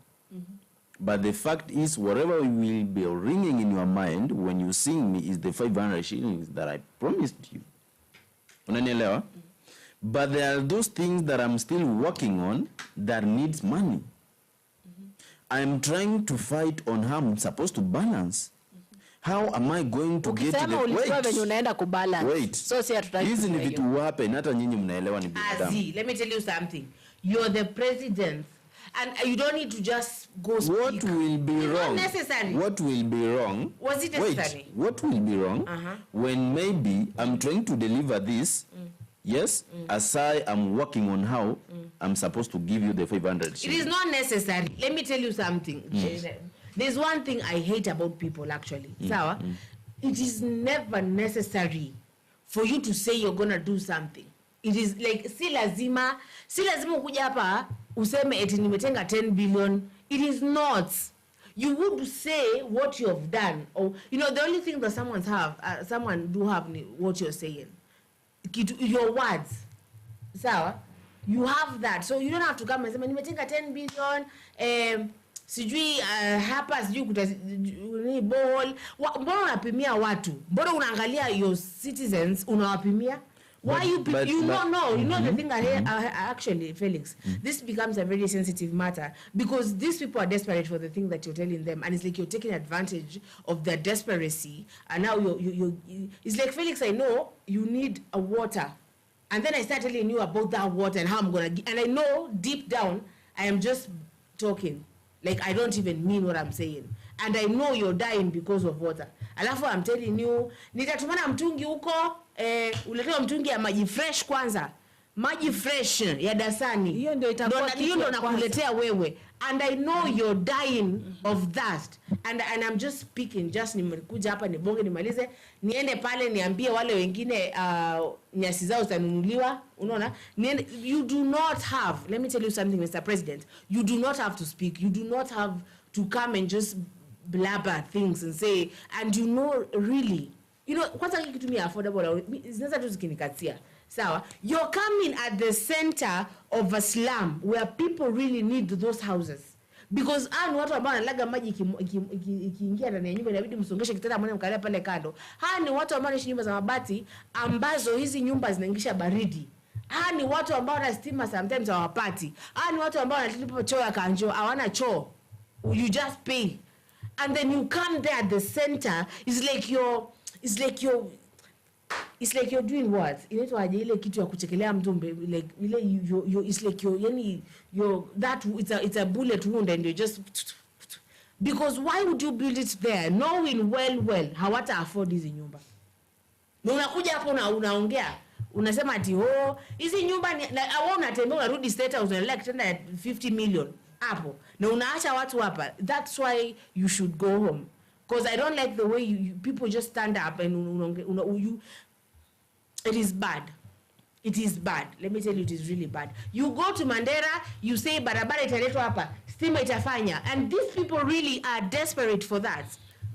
But the fact is, whatever will be ringing in your mind when you sing me is the 500 shillings that I promised you. Unanielewa? But there are those things that I'm still working on that needs money. I'm trying to fight on how I'm supposed to balance. How am I going to get to the wait? So hizi ni vitu wape na hata nyinyi mnaelewa ni binadamu. Let me tell you something. You're the president and you don't need to just go speak. What will be wrong? Not necessary. What will be wrong? Was it necessary? Wait, what will be wrong when maybe I'm trying to deliver this? Yes, as I am working on how I'm supposed to give you the 500 shillings. It is not necessary. Let me tell you something. There's one thing I hate about people actually. Sawa? It is never necessary for you to say you're going to do something. It is like, si lazima ukuja hapa useme eti nimetenga 10 billion. It is not. You would say what you have done. Or, you know, the only thing that someone do have what you're saying. Your words. Sawa? You have that. So you don't have to come and say, nimetenga 10 billion, sijui hapa sijui ni ball. Mbona unapimia watu? Mbona unaangalia your citizens unawapimia? Why you know the thing actually, Felix, this becomes a very sensitive matter because these people are desperate for the thing that you're telling them, and it's like you're taking advantage of their desperacy, and now you it's like, Felix, I know you need a water, and then I start telling you about that water and how I'm gonna and I know deep down I am just talking like I don't even mean what I'm saying, and I know you're dying because of water. Alafu I'm telling you nitatumana mtungi huko, uletewa mtungi ya maji fresh kwanza, maji fresh ya Dasani, hiyo ndio nakuletea wewe, and I know you're dying of thirst, and I'm just speaking, just nimekuja hapa nibonge nimalize niende pale niambie wale wengine nyasi zao zitanunuliwa, unaona. You do not have, let me tell you something, Mr. President, you do not have to speak, you do not have to come and just blabber things and say, and you know, really, you know, kwanza kitu ni affordable, zinaweza tu zikinikatia. Sawa, you're coming at the center of a slum where people really need those houses, because ni watu ambao wanalaga maji ikiingia ndani ya nyumba inabidi msongeshe kitanda mwana mkalia pale kando. Ni watu ambao wanaishi nyumba za mabati ambazo hizi nyumba zinaingisha baridi. Ni watu ambao wana stima sometimes hawapati. Ni watu ambao wanalipa choo ya kanjo, hawana choo. You just pay. And then you come there at the center, it's like you're doing what? Inaitwa aje ile kitu ya kuchekelea mtu like ile it's like it's a bullet wound and you're just, because why would you build it there knowing well hawata afford hizi nyumba? Na unakuja hapo unaongea unasema ati hizi nyumba ni unatembea unarudi state house unalala kitanda ya 50 million hapo na unaacha watu hapa. That's why you should go home, because I don't like the way you people just stand up and it is bad. It is bad. Let me tell you, it is really bad. You go to Mandera, you say barabara italetwa hapa, stima itafanya, and these people really are desperate for that.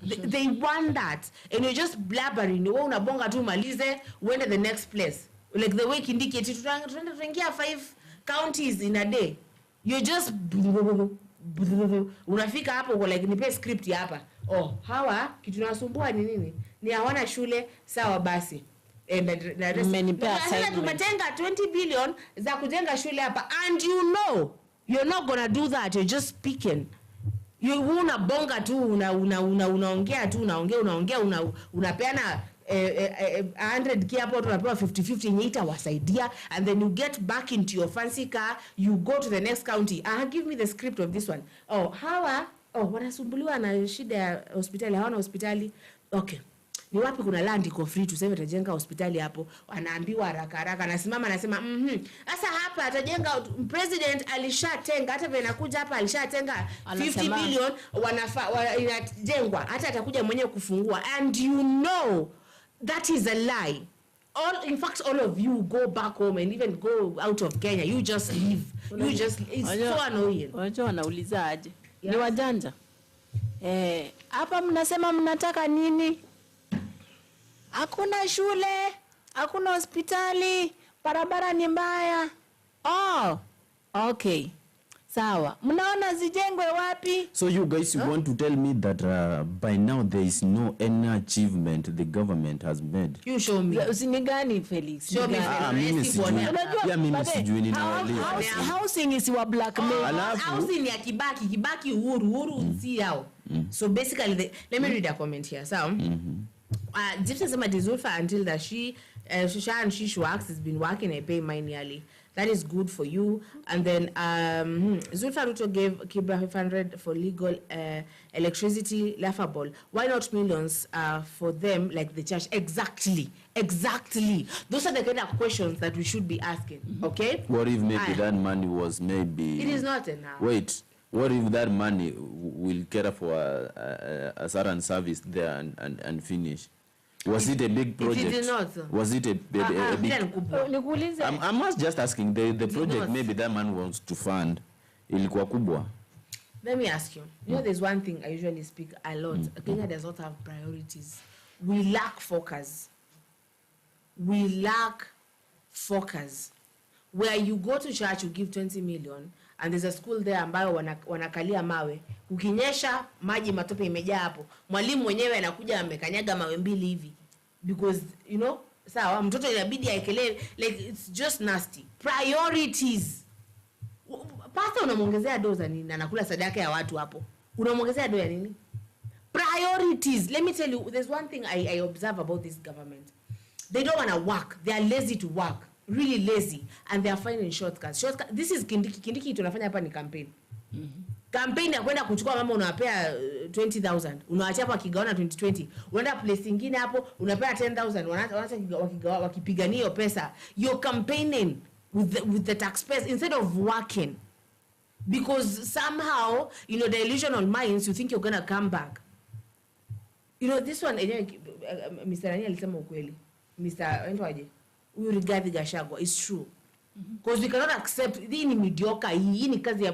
They want that, and you're just blabbering. Wewe unabonga tu malize uende the next place, like the way Kindiki eti tunaingia 5 counties in a day. You're just unafika hapo uko like nipe script hapa. Hawa kitu nasumbua ni nini? Ni hawana shule, sawa basi. Tumetenga 20 billion za kujenga shule hapa, and you know you're not gonna do that. You're just speaking. You unabonga tu unaongea tu unapeana 100k hapo unapewa 50-50 nyita wasaidia, and then you get back into your fancy car, you go to the next county. Give me the script of this one. Wanasumbuliwa na shida ya hospitali, hawana hospitali. Okay, ni wapi kuna land iko free tuseme tajenga hospitali hapo? Anaambiwa haraka anasimama anasema sasa hapa atajenga, president alishatenga, hata vile nakuja hapa alishatenga 50 billion inajengwa, hata atakuja mwenyewe kufungua, and you know that is a lie. in fact, all of you go back home and even go out of Kenya. You just leave. It's so annoying. Wajua wanauliza aje? Ni wajanja. Hapa mnasema mnataka nini? Hakuna shule, hakuna hospitali, barabara ni mbaya. Oh, okay. Sawa. Mnaona zijengwe wapi? So you guys want to tell me that by now there is no any achievement the government has made? You show me. Usini gani Felix? Show me. Mimi sijui ninaelewa. Housing is wa blackmail. Housing ya Kibaki uhuru si yao. So basically let me read a comment here. So Gypsy Samadi Zulfa until that she works has been working and pay my nearly. That is good for you. And then Zulfa Ruto gave Kibra 500 for legal electricity, laughable. Why not millions for them like the church? Exactly. Those are the kind of questions that we should be asking. Okay? What if maybe that money was maybe... It is not enough. Wait. What if that money will cater for a certain service there and finish? Was it a big project? It did not. Was it a big... I'm just asking, the project maybe that man wants to fund, ilikuwa kubwa. Let me ask you. You know, there's one thing I usually speak a lot. Kenya does not have priorities. We lack focus. Where you go to church, you give 20 million, and there's a school there ambayo wanakalia mawe. Ukinyesha, maji matope imejaa hapo. Mwalimu mwenyewe anakuja amekanyaga mawe mbili hivi. Because, you know, sawa, mtoto inabidi aekele, like, it's just nasty. Priorities. Pastor unamwongezea doza nini? Anakula sadaka ya watu hapo. Unamwongezea doza nini? Priorities. Let me tell you, there's one thing I observe about this government. They don't want to work. They are lazy to work. Really lazy. And they are finding shortcuts. This is Kindiki tunafanya hapa ni campaign. Campaign ya kwenda kuchukua mama unawapea 20,000. Unawacha hapa kigawana 2020. Unaenda place nyingine hapo unapea 10,000. Wanaacha wakipigania hiyo pesa. You're campaigning with the taxpayers instead of working. Because somehow, you know, the illusional minds, you think you're going to come back. You know, this one, Mr. Rani alisema ukweli. Mr. Entwaje? We regard Gachagua. It's true. Because we cannot accept hii ni mediocre, hii ni kazi ya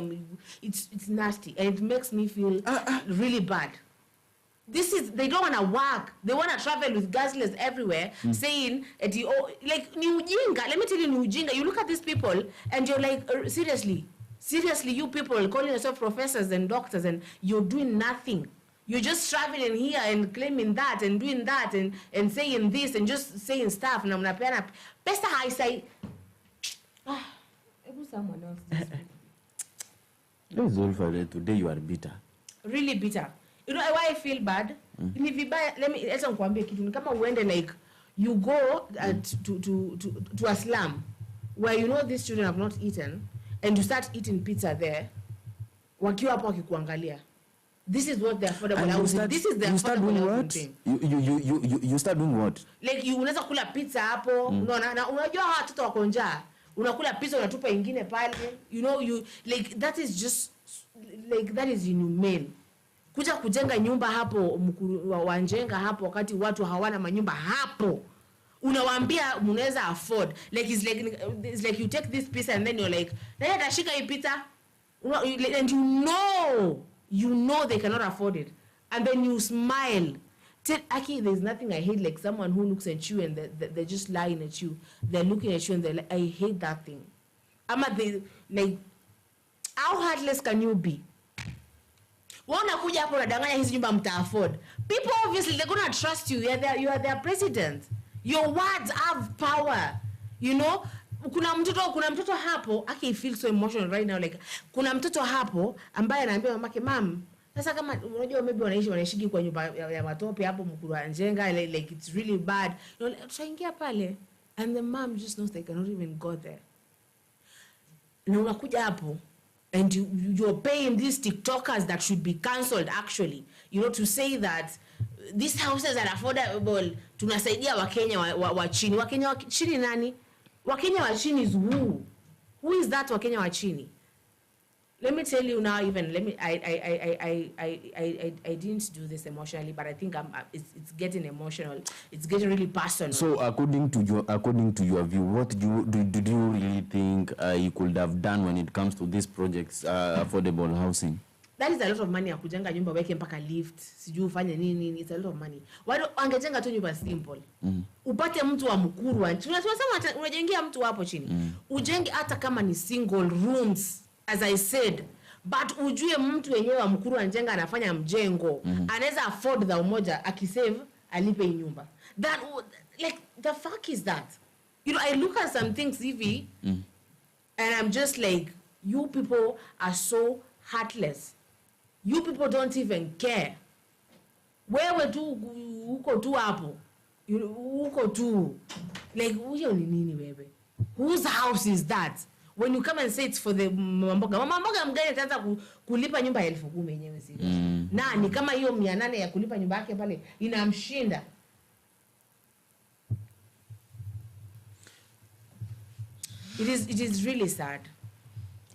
it's nasty and it makes me feel really bad. They don't want to work. They want to travel with gasless everywhere saying like ni ujinga. Let me tell you, ni ujinga. You look at these people and you're like seriously you people calling yourself professors and doctors and you're doing nothing. You're just traveling here and claiming that and doing that and saying this and just saying stuff. Na mnapeana pesa haisai. Someone else. Today you are bitter. Really bitter. You know why I feel bad? Let's nikwambie kitu. Ni kama uende like you go to a slum where you know these children have not eaten and you start eating pizza there. Wakiwa hapo wakikuangalia. This is what the affordable housing. This is the affordable housing. You start doing what? Like you unaweza kula pizza hapo, unaona, na unajua hawa watoto wako njaa. Unakula pizza unatupa ingine pale. You know, you like that is just like that is inhumane. Kuja kujenga nyumba hapo wanjenga hapo wakati watu hawana manyumba hapo. Unawaambia mnaweza afford. Like it's like you take this pizza and then you're like, "Nani atashika hii pizza?" And you know they cannot afford it. And then you smile. Aki, there's nothing I hate like someone who looks at you and they're just lying at you. They're looking at you and they're like, I hate that thing. Like, how heartless can you be? Wana kuja hapo unadanganya hizi nyumba mta afford. People obviously they're going to trust you. You are their president. Your words have power. You know? Kuna mtoto hapo, I feel so emotional right now, like kuna mtoto hapo ambaye anaambia mamake, "Mom, sasa kama unajua maybe wanaishigi kwa nyumba ya matope hapo mkuru anjenga, like it's really bad." You know, tutaingia pale and the mom just knows they cannot even go there. Na unakuja hapo and you're paying these TikTokers that should be cancelled actually, you know, to say that these houses are affordable. Tunasaidia Wakenya wa chini. Wakenya wa chini nani? Wakenya wa chini is who? Who is that Wakenya wa chini? Let me tell you now. Even let me. I didn't do this emotionally, but I think it's getting emotional. It's getting really personal. So, according to your view, what did you really think you could have done when it comes to these projects, affordable housing? That is a lot of money. Akujenga nyumba weke mpaka lift. Sijui ufanye nini. It's a lot of money. Wado angejenga tu nyumba simple. Upate mtu wa mkuru. Tunasema unajengea mtu hapo chini. Ujenge hata kama ni single rooms. As I said, but ujue mtu wenyewe wa mkuru anjenga anafanya mjengo, anaweza afford the umoja akisave alipe nyumba. That like the fuck is that? You know, I look at some things hivi and I'm just like, you people are so heartless. You people don't even care. Wewe tu uko tu hapo. Uko tu like huyo ni nini wewe? Whose house is that? When you come and say it's for the mboga mgani ataanza kulipa nyumba 10,000 yenyewe sisi. Nani kama hiyo 800 ya kulipa nyumba yake pale inamshinda. It is really sad.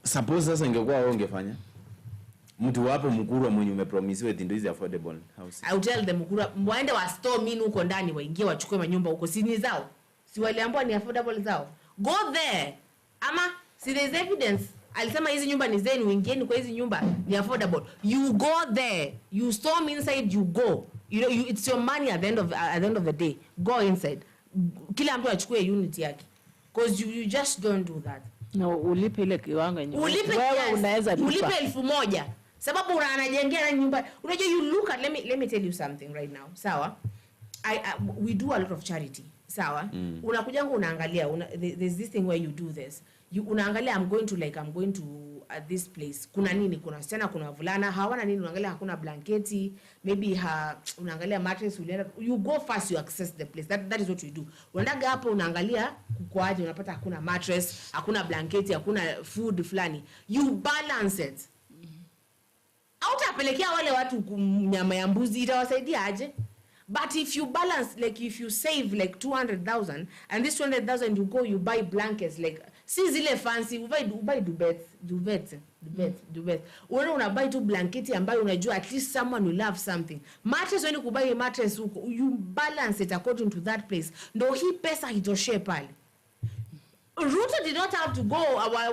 Suppose sasa ingekuwa wewe ungefanya? Mtu wapo mkuru mwenye umepromisiwa ndio hizi affordable house. I will tell them mkuru waende wa store mini huko ndani waingie wachukue manyumba huko si ni zao. Si waliambiwa ni affordable zao. Go there. Ama see there's evidence. Alisema hizi nyumba ni zenu, ingieni kwa hizi nyumba ni affordable. You go there, you storm inside, you go. You know, it's your money at the end of the day. Go inside. Kila mtu achukue unit yake. Because you just don't do that. No, ulipe ile kiwango yenyewe. Wewe unaweza lipa. Ulipe 1,000. Sababu unajengea nyumba. Unajua you look at let me tell you something right now. Sawa? We do a lot of charity. Sawa? Unakujanga unaangalia there's this thing where you do this. Unaangalia I'm going to this place. Kuna nini? Kuna wasichana, kuna wavulana, hawana nini, unaangalia hakuna blanketi, maybe unaangalia mattress, you go first, you access the place. That is what we do. Unaenda hapo unaangalia kukoaje, unapata hakuna mattress, hakuna blanketi, hakuna food fulani. You balance it. Hautapelekea wale watu nyama ya mbuzi, itawasaidia aje? But if you balance, like if you save like 200,000 and this 200,000 you go, you buy blankets, like see zile fancy, you buy duvet. Una buy tu blanketi ambayo unajua at least someone will love something. Mattress when you buy a mattress, you balance it according to that place. Ndo hii pesa hitoshe pale. Ruto did not have to go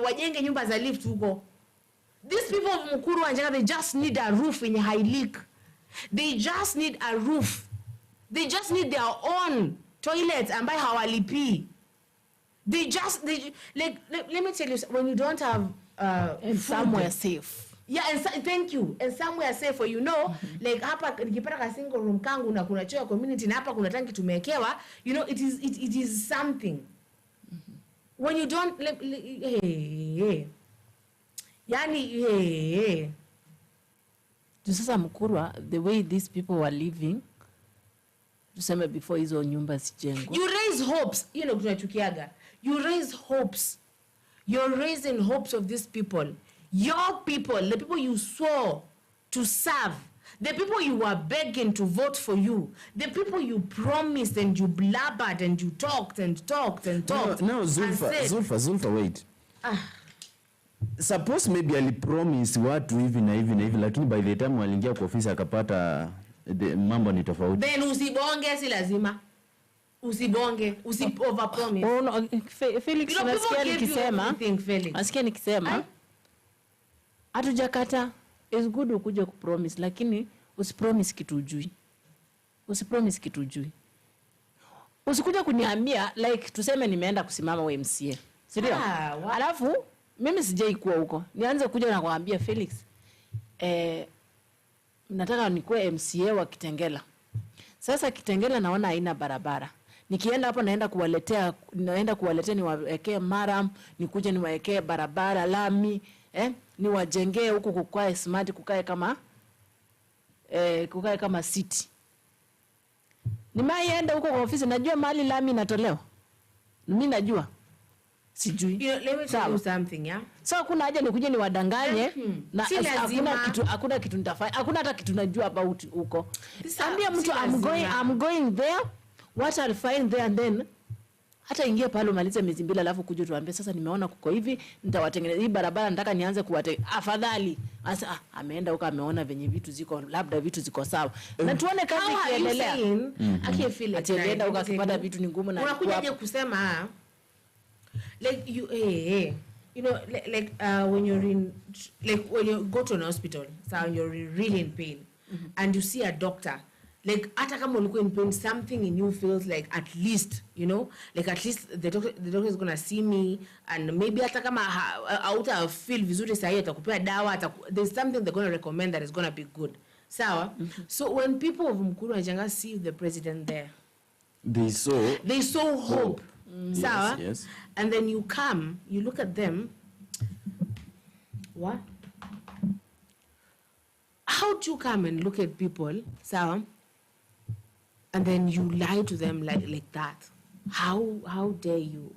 wajenge nyumba za lift huko. These people of Mukuru and Jaga, they just need a roof in high leak. They just need a roof. They just need their own toilets ambayo hawalipi. Let me tell you, when you don't have somewhere safe. Yeah, and thank you. And somewhere safe where you know, like hapa nikipata ka single room kangu na kuna choo community na hapa kuna tanki tumewekewa, you know, it is something. When you don't Yani sasa Mkurwa, the way these people were living, tuseme before hizo nyumba zijengwa. You raise hopes, you know, tunachukiaga. You raise hopes. You're raising hopes of these people. Your people, the people you swore to serve, the people you were begging to vote for you, the people you promised and you blabbered and you talked. No, Zulfa, wait. Suppose maybe alipromise watu hivi na hivi, lakini by the time waliingia kwa ofisi akapata mambo ni tofauti. Then usibonge, si lazima. Usibonge, overpromise. Oh no, Felix, nasikia nikisema hatujakata. It's good ukuje kupromise, lakini usipromise kitu ujui. Usikuja kuniambia like tuseme nimeenda kusimama wa MCA. Sirio? Alafu mimi sijai kuwa huko. Nianze kuja na kuambia Felix, nataka nikuwe MCA wa Kitengela. Sasa Kitengela naona haina barabara. Nikienda hapo naenda kuwaletea niwawekee maram, nikuje niwawekee barabara, lami, niwajengee huko kukae smart, kukae kama city. Nimeenda huko kwa ofisi, najua mahali lami inatolewa. Mimi najua. Sijui. Let me tell you something, yeah? So kuna haja nikuje niwadanganye na hakuna kitu nitafanya. Hakuna hata kitu najua about huko. Ambia mtu I'm going there. What I'll find there and then Hata ingia pale umalize miezi 2 alafu kuja tuambie sasa nimeona kuko hivi, nitawatengeneza hii barabara, nataka nianze afadhali. Sasa ameenda huko ameona venye vitu ziko, labda vitu ziko sawa. Na tuone kazi ikiendelea. I feel like atienda huko akipata vitu ni ngumu na unakuja kusema like you know, like when you're in, like when you go to an hospital, so you're really in pain, and you see a doctor, like hata kama ulikuwa in pain, something in you feels like at least, you know, like at least the doctor is gonna see me, and maybe hata kama hauta feel vizuri sahi atakupea dawa, there's something they're gonna recommend that is gonna be good. Sawa? So when people of Mkuru and Janga see the president there, they saw hope. Sawa? Yes. And then you come, you look at them. What? How do you come and look at people, sawa, and then you lie to them like that? How dare you?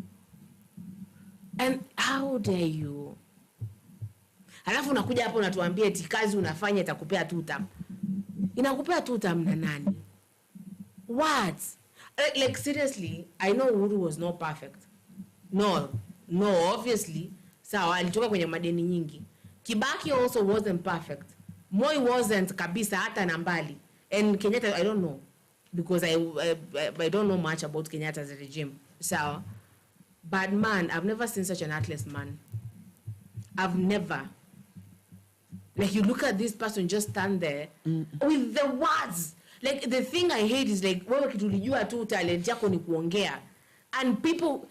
And how dare you? Halafu unakuja hapo unatuambia eti kazi unafanya itakupea 2 term. Inakupea 2 term na nani? What? Like seriously, I know Ruto was not perfect. No, obviously. Sawa, alitoka kwenye madeni nyingi. Kibaki also wasn't perfect. Moi wasn't kabisa hata na mbali. And Kenyatta, I don't know, because I don't know much about Kenyatta's regime. Sawa. But man, I've never seen such an heartless man. I've never. Like, you look at this person just stand there with the words. Like, the thing I hate is like, wewe kitulijua tu talent yako ni kuongea. And people,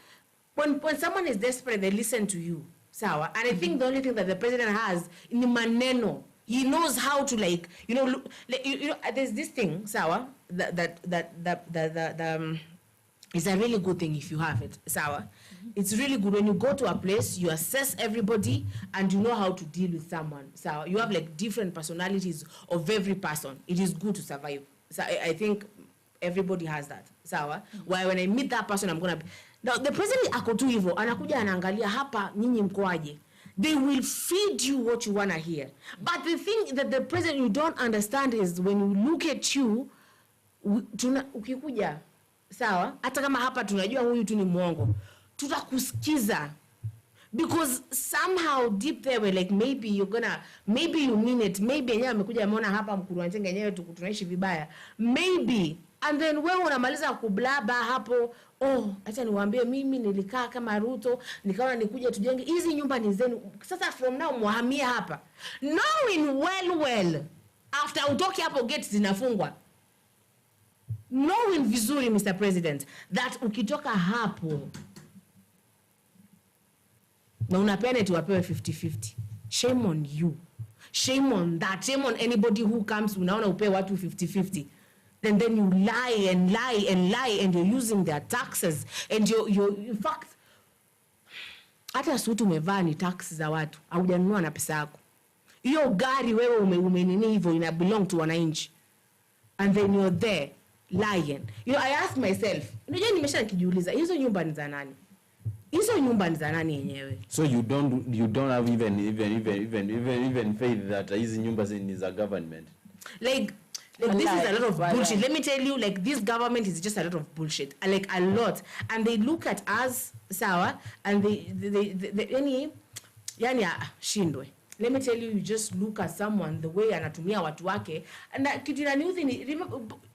when someone is desperate, they listen to you. Sawa. And I think the only thing that the president has ni maneno. He knows how to, like, you know, look, like, you know, there's this thing, sawa, that it's a really good thing if you have it, sawa. It's really good when you go to a place, you assess everybody, and you know how to deal with someone, sawa. You have like different personalities of every person. It is good to survive. So I think everybody has that, sawa. Why when I meet that person, I'm gonna be, now the president ako tu hivyo, anakuja anaangalia hapa nyinyi mkoaje. They will feed you what you want to hear. But the thing that the president you don't understand is when you look at you, ukikuja, sawa, hata kama hapa tunajua huyu tu ni mwongo, tutakusikiza. Because somehow deep there we're like, maybe you mean it, maybe yenyewe amekuja ameona hapa Mkuru wa Njenga yenyewe tunaishi vibaya. Maybe. And then wewe unamaliza kublaba hapo, acha niwaambie mimi nilikaa kama Ruto, nikaona nikuje tujenge hizi nyumba ni zenu. Sasa from now muhamie hapa. Knowing well after utoke hapo gates zinafungwa. Knowing vizuri, Mr. President, that ukitoka hapo na unapenda tu wapewe 50-50. Shame on you. Shame on that. Shame on anybody who comes unaona upewe watu 50-50. And then you lie and you're using their taxes, and you in fact, hata suti umevaa ni tax za watu, haujanunua na pesa yako. Hiyo gari wewe umenini hivyo ina belong to wananchi. And then you're there lying. You know, I ask myself, unajua nimesha nikijiuliza, hizo nyumba ni za nani? Hizo nyumba ni za nani yenyewe? So you don't have even faith that hizi nyumba ni za government. Like this is a lot of bullshit. Let me tell you, like, this government is just a lot of bullshit. Like, a lot. And they look at us, sawa, and shindwe. Let me tell you, you just look at someone, the way anatumia watu wake. And kitu na new thing,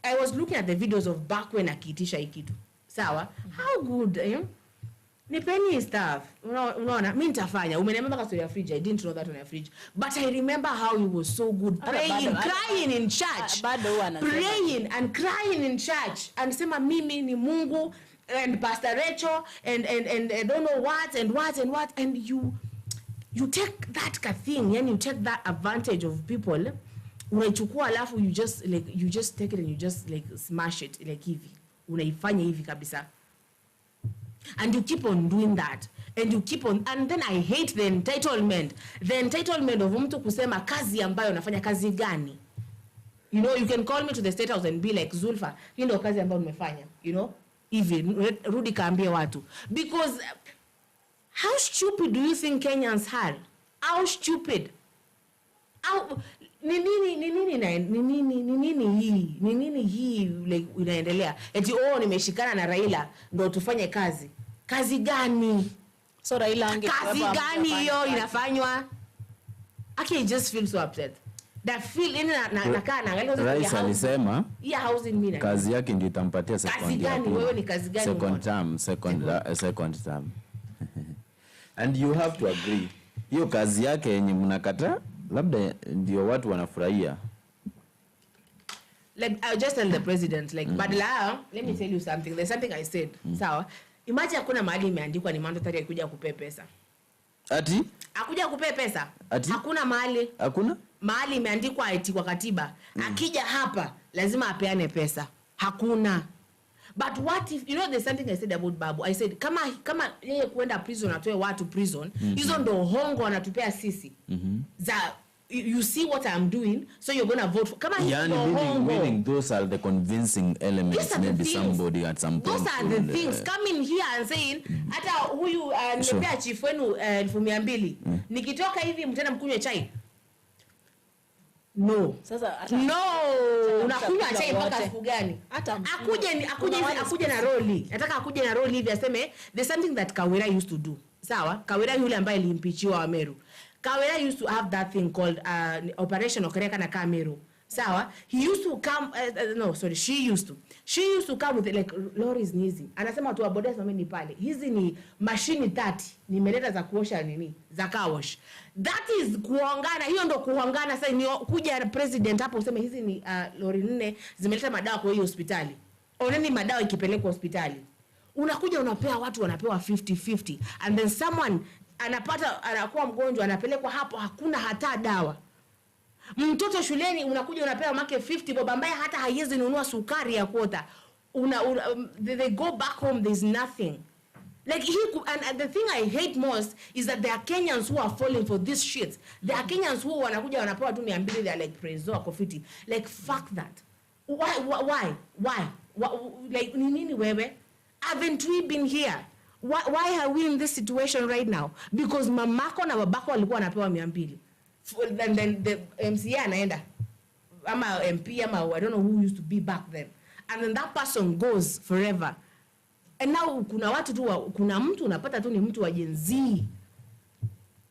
I was looking at the videos of back when akiitisha ikitu. Sawa? How good, Nipeni stuff. Unaona, mimi nitafanya. Umeniambia mpaka story ya fridge. I didn't know that on your fridge. But I remember how he was so good praying, crying in church. Praying and crying in church. And sema mimi ni Mungu and Pastor Rachel and I don't know what. And you take that thing, and you take that advantage of people. Unaichukua alafu you just take it and you just like smash it like hivi. Unaifanya hivi kabisa. And you keep on doing that. And you keep on, and then I hate the entitlement. The entitlement of mtu kusema kazi ambayo nafanya kazi gani. You know, you can call me to the State House and be like, Zulfa, hii ndio kazi ambayo nimefanya. You know, even Rudi kaambie watu. Because how stupid do you think Kenyans are? How stupid? nini hii like inaendelea eti nimeshikana na Raila ndo tufanye kazi gani? So Raila kazi gani hiyo inafanywa? I just feel so upset. That feel in na Rais alisema housing mimi kazi yake ndio itampatia kazi gani? Wewe ni kazi gani? Second term. And you have to agree. Hiyo kazi yake yenye mnakataa labda ndio watu wanafurahia. Like I just tell the president like but let me tell you something. There's something I said. Sawa. Imagine hakuna mahali imeandikwa ni mandatory akuja kupe pesa. Ati? Akuja kupe pesa. Ati? Hakuna mahali. Hakuna? Mahali imeandikwa eti kwa katiba. Akija hapa lazima apeane pesa. Hakuna. But what if, you know, there's something I said about Babu. I said kama yeye kuenda prison atoe watu prison, hizo ndo hongo anatupea sisi. Za you see what I'm doing, so you're going to vote for. Kama meaning those are the convincing elements. Maybe somebody at some point. Those are the things. Coming here and saying, hata huyu nimepea chief wenu 200. Nikitoka hivi mtenda mkunywe chai. No. Sasa unakunywa chai mpaka siku gani? Akuje na roli. Nataka akuje na roli hivi aseme there's something that Kawira used to do. Sawa? Kawira yule ambaye alimpichiwa Wameru. Kawira used to have that thing called Operation Okereka na Kameru. Sawa? He used to come she used to come with like lorries nizi. Anasema watu wa boda sameni pale. Hizi ni mashini 30 nimeleta za kuosha za car wash. That is kuongana. Hiyo ndo kuongana. Sasa ni kuja president hapo useme hizi ni lori 4 zimeleta madawa kwa hiyo hospitali. Oneni madawa ikipelekwa hospitali. Unakuja unapea watu wanapewa 50-50 and then someone anakuwa mgonjwa anapelekwa hapo hakuna hata dawa. Mtoto shuleni unakuja unapewa make 50 bob ambaye hata haiwezi nunua sukari ya kuota. They go back home, there's nothing. Like and the thing I hate most is that there are Kenyans who are falling for this shit. There are Kenyans who wanakuja wanapewa tu 200, they are like prezo kofiti. Like fuck that. Why? Like nini wewe? Haven't we been here? Why are we in this situation right now? Because mamako na babako walikuwa wanapewa 200. Then the MCA anaenda ama MP ama I don't know who used to be back then, and then that person goes forever. And now kuna watu tu kuna mtu unapata tu ni mtu wa Gen Z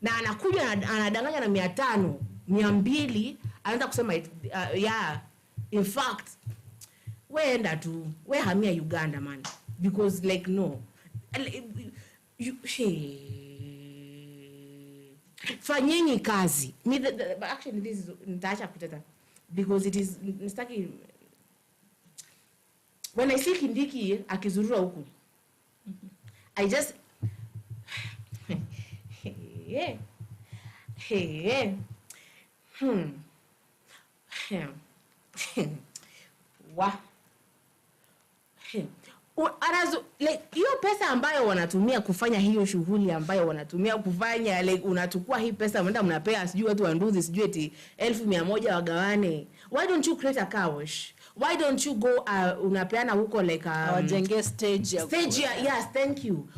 na anakuja anadanganya na 500 200 anaanza kusema in fact weenda tu hamia Uganda man, because like no fanyeni kazi. Actually this is nitaacha kuteta because it is nistaki when I see Kindiki akizurura huku I just like hiyo pesa ambayo wanatumia kufanya hiyo shughuli ambayo wanatumia kufanya like unachukua hii pesa unaenda mnapea sijui watu wa nduzi sijui eti 1,100 wagawane. Why don't you create a car wash? Why don't you go unapeana huko like wajenge stage yes, thank you.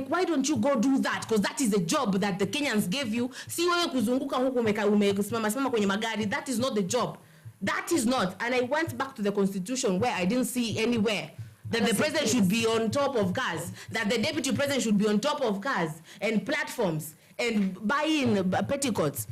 Why don't you go do that, because that is the job that the Kenyans gave you. Si wewe kuzunguka huko umesimama kwenye magari. That is not the job. That is not. And I went back to the constitution where I didn't see anywhere that the president should be on top of cars, that the deputy president should be on top of cars and platforms and buying petticoats.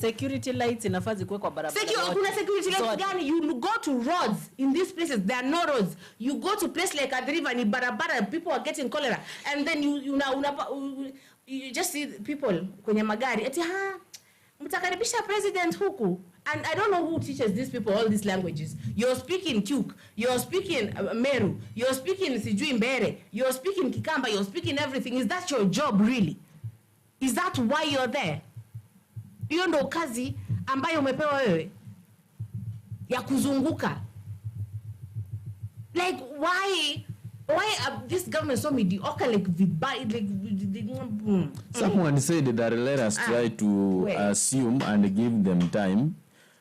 Security lights inafaa zikuwe kwa barabara. Kuna security lights gani? You go to roads in these places, there are no roads. You go to place like Adriva ni barabara, people are getting cholera, and then you just see people kwenye magari eti mtakaribisha president huku. And I don't know who teaches these people all these languages. You're speaking Kyuk, you're speaking Meru, you're speaking Sijui Mbere, you're speaking Kikamba, you're speaking everything. Is that your job really? Is that why you're there? Hiyo ndo kazi ambayo umepewa wewe ya kuzunguka. Like why this government so mediocre, like someone said that let us try to assume and give them time.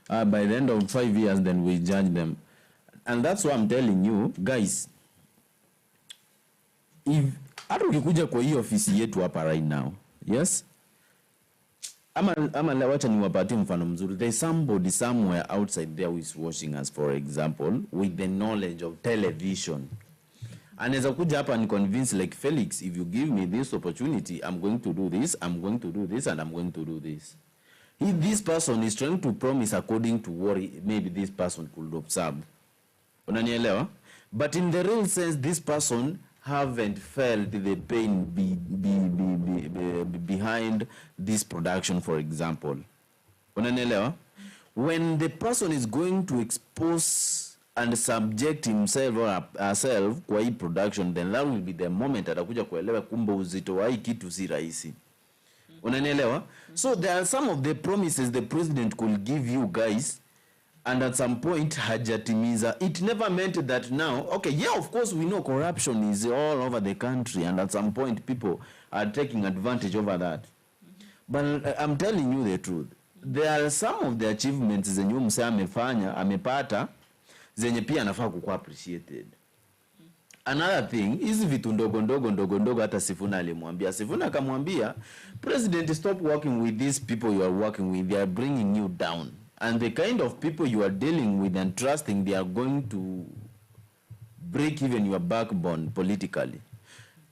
By the end of 5 years, then we judge them. And that's why I'm telling you, guys, if hata ukikuja kwa hii ofisi yetu hapa right now, Yes? Ama wacha niwapatie mfano mzuri. There's somebody somewhere outside there who is watching us, for example, with the knowledge of television. Anaweza kuja hapa and convince like, Felix, if you give me this opportunity, I'm going to do this, I'm going to do this, and I'm going to do this. This person is trying to promise according to what maybe this person could observe. Unanielewa? But in the real sense, this person haven't felt the pain behind this production, for example. Unanielewa? When the person is going to expose and subject himself or herself kwa hii production, then that will be the moment atakuja kuelewa kumbe uzito wa hii kitu si rahisi. Unanielewa? So there are some of the promises the president could give you guys, and at some point hajatimiza. It never meant that now, okay, yeah, of course we know corruption is all over the country, and at some point people are taking advantage over that. But I'm telling you the truth. There are some of the achievements zenye mse amefanya, amepata, zenye pia anafaa kukuwa appreciated. Another thing, hizi vitu ndogo hata Sifuna alimwambia. Sifuna akamwambia, President, stop working with these people you are working with. They are bringing you down. And the kind of people you are dealing with and trusting, they are going to break even your backbone politically.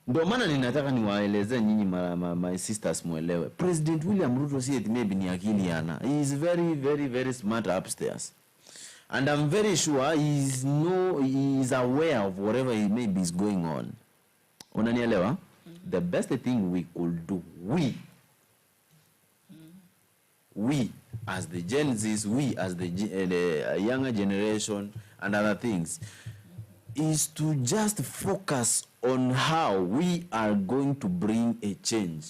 Ndio maana ninataka niwaeleze nyinyi my sisters muelewe. President William Ruto si maybe ni akili yana. He is very, very, very smart upstairs. And I'm very sure he is aware of whatever he maybe is going on. Unanielewa? The best thing we could do, we as the Gen Zs, we as the younger generation and other things, is to just focus on how we are going to bring a change.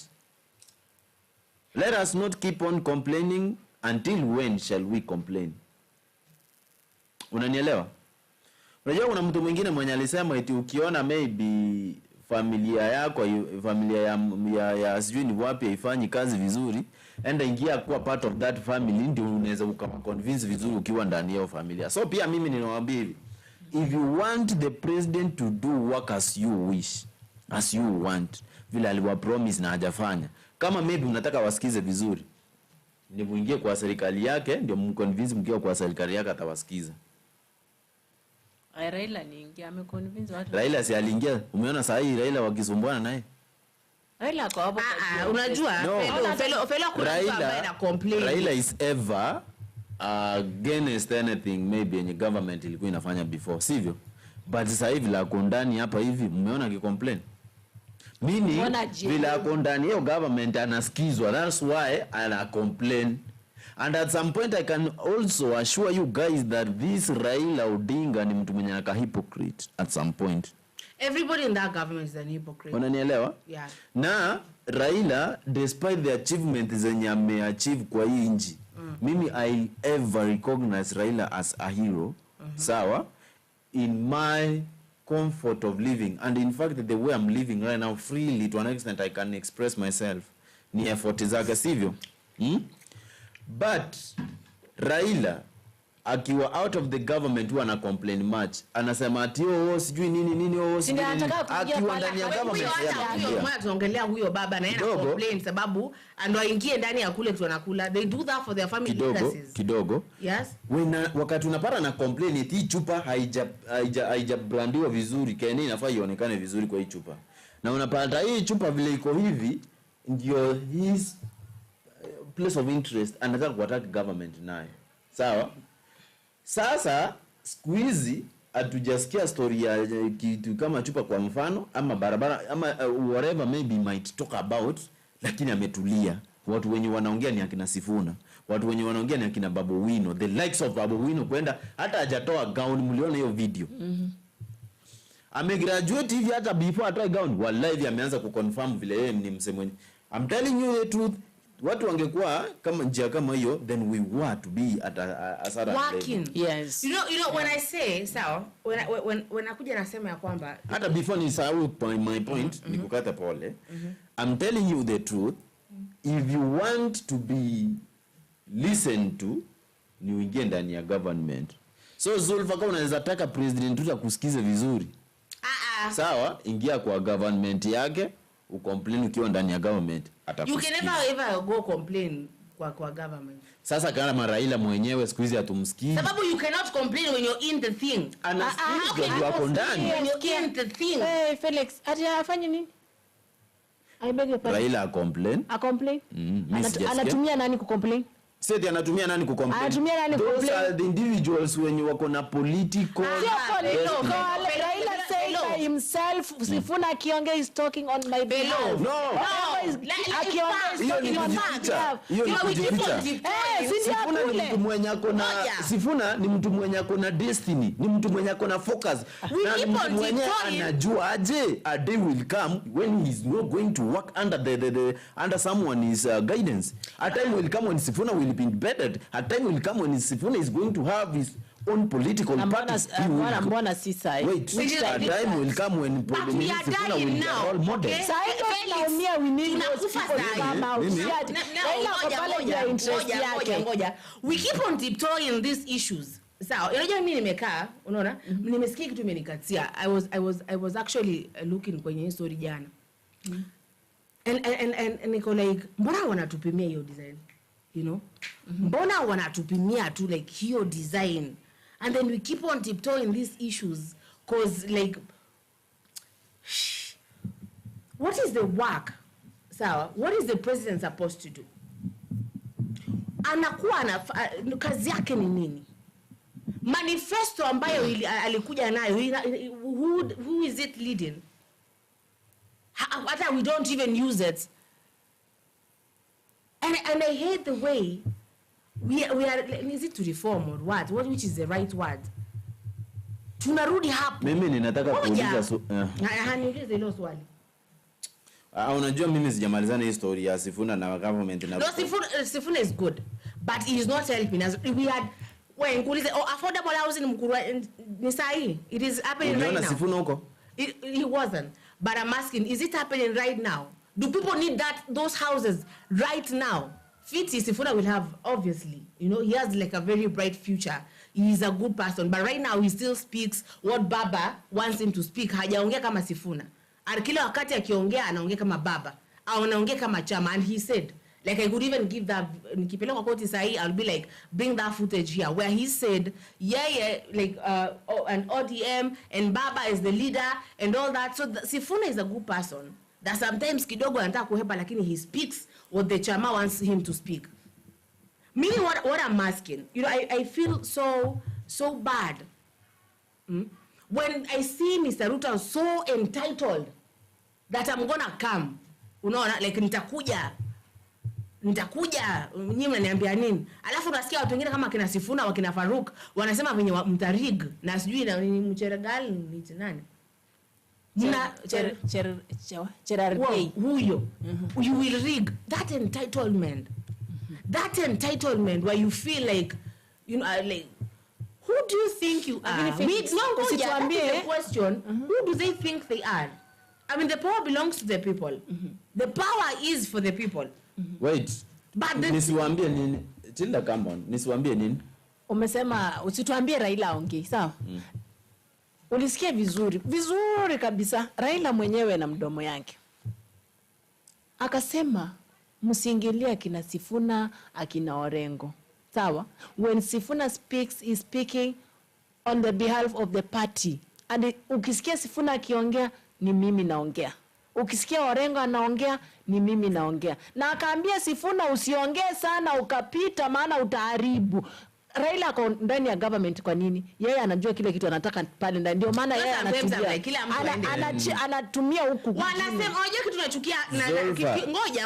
Let us not keep on complaining. Until when shall we complain? Unanielewa? Unajua kuna mtu mwingine mwenye alisema eti ukiona maybe familia yako, familia ya sijui ni wapi haifanyi kazi vizuri, enda ingia kuwa part of that family, ndio unaweza ukaconvince vizuri ukiwa ndani ya familia. So pia mimi ninawaambia hivi, if you want the president to do work as you wish, as you want, vile aliwa promise na hajafanya, kama maybe unataka wasikize vizuri, ni muingie kwa serikali yake, ndio mconvince mkiwa kwa serikali yake atawasikiza. Raila niingia ameconvince watu. Raila si aliingia, umeona saa hii Raila wakisumbuana naye. Raila kwa hapo unajua fellow kuna ambaye na complain. Raila is ever against anything maybe any government ilikuwa inafanya before, sivyo? But sasa hivi la kondani hapa hivi mmeona akicomplain. Mimi bila kondani hiyo government anasikizwa, that's why ana complain. And at some point I can also assure you guys that this Raila Odinga ni mtu mwenye aka hypocrite at some point. Everybody in that government is an hypocrite. Unanielewa? Yeah. Na Raila, despite the achievements zenye ameachieve kwa hii nchi, mimi I ever recognize Raila as a hero. Sawa? In my comfort of living, and in fact the way I'm living right now freely, to an extent I can express myself, ni effort zake, sivyo? But Raila akiwa out of the government huwa ana complain much, anasema ati sijui nini sijui akiwa ndani ya government huyo tunaongelea huyo baba na yeye ana complain sababu ando aingie ndani ya kule tu anakula. They do that for their family interests kidogo. Yes. Wakati unapata na complain eti hii chupa haija brandiwa vizuri, kene inafaa ionekane vizuri kwa hii chupa, na unapata hii chupa vile iko hivi, ndio his place of interest anataka kuattack government nayo. Sawa? Sasa squeezy atujasikia story ya kitu kama chupa kwa mfano ama barabara ama whatever maybe might talk about, lakini ametulia. Watu wenye wanaongea ni akina Sifuna, watu wenye wanaongea ni akina Babu Wino, the likes of Babu Wino kwenda hata hajatoa gown. Mliona hiyo video? Amegraduate hivi hata before atoe gown, wallahi ameanza kuconfirm vile yeye ni msemweni. I'm telling you the truth. Watu wangekuwa kama njia kama hiyo, then we were to be at a certain working. Yes. You know when I say sawa, when nakuja nasema ya kwamba hata before ni sawa my point ni kukata pole. I'm telling you the truth. If you want to be listened to, ni uingie ndani ya government. So Zulfa, kama unaweza taka president tu akusikize vizuri, sawa, ingia kwa government yake, ucomplain ukiwa ndani ya government atakusikiza. You can never ever go complain kwa government. Sasa kama Raila mwenyewe siku hizi hatumsikii. Sababu you cannot complain when you're in the thing. Anasikizwa wako ndani. When you're in the thing. Hey Felix, ati afanye nini? I beg your pardon. Raila complain. Anatumia nani ku complain? Sasa anatumia nani ku complain? Anatumia nani ku complain? Those are the individuals when wako na political. Raila said himself, Sifuna akiongea is talking on my behalf. No. Sifuna ni mtu mwenye ako na destiny, ni mtu mwenye ako na focus. Na mwenye anajua aje a day will come when he is not going to work under someone's guidance. A time will come when Sifuna will be embedded. A time will come when Sifuna is going to have his own political party. Mbona si sai? Wait, a time will come when Sifuna will be a role model. We need those people to come out. We keep on tiptoeing these issues. Sawa, unajua mimi nimekaa, unaona? Nimesikia kitu imenikatia. I was actually looking kwenye story jana. And niko like, mbona wanatupimia hiyo design? You know? Mbona wanatupimia tu like hiyo design? And then we keep on tiptoeing these issues cause like what is the work? Sawa, what is the president supposed to do? Anakuwa na kazi yake ni nini? Manifesto ambayo alikuja nayo, who is it leading? Hata we don't even use it. And I hate the way we are, is it to reform or what? Which is the right word? Tunarudi hapo. Mimi ninataka kuuliza niulize hilo swali. Unajua mimi sijamalizana hii story ya Sifuna na government na. No, Sifuna is good, but he is not helping us. We had when kuulize affordable housing mkuru ni sahi. It is happening right now. Sifuna huko? He wasn't. But I'm asking, is it happening right now? Do people need those houses right now? Fiti Sifuna will have, obviously, you know, he has like a very bright future. He is a good person, but right now he still speaks what Baba wants him to speak. Hajaongea kama Sifuna. Kila wakati akiongea anaongea kama Baba. Anaongea kama chama, and he said, like I could even give that, nikipeleka koti sahi, I'll be like, bring that footage here, where he said, like an ODM, and Baba is the leader, and all that. So Sifuna is a good person. That sometimes kidogo anataka kuhepa, lakini he speaks what the chama wants him to speak. Meaning what I'm asking, you know, I feel so bad when I see Mr. Ruto so entitled that I'm gonna come, unaona, like nitakuja, nyinyi mnaniambia nini? Alafu unasikia watu wengine kama kina Sifuna wa kina Faruk wanasema venye mtarig na sijui na nini mcheregali ni nani? Huyo. You will rig that entitlement. That entitlement where you feel like, you know, like, who do you think you are? The question, who do they think they are? I mean, the power belongs to the people. The power is for the people. Wait. But nisiwaambie nini? Tilda, come on. Nisiwaambie nini? Umesema usituambie Raila aongee, sawa? Ulisikia vizuri kabisa. Raila mwenyewe na mdomo yake akasema msiingilie akina Sifuna akina Orengo, sawa? When Sifuna speaks, he's speaking on the behalf of the party. And ukisikia Sifuna akiongea ni mimi naongea, ukisikia Orengo anaongea ni mimi naongea. Na akaambia Sifuna usiongee sana ukapita, maana utaharibu. Raila ako ndani ya government kwa nini? Yeye anajua kile kitu anataka pale ndani. Ndio maana yeye anatumia huku. Wanasema unajua kitu tunachukia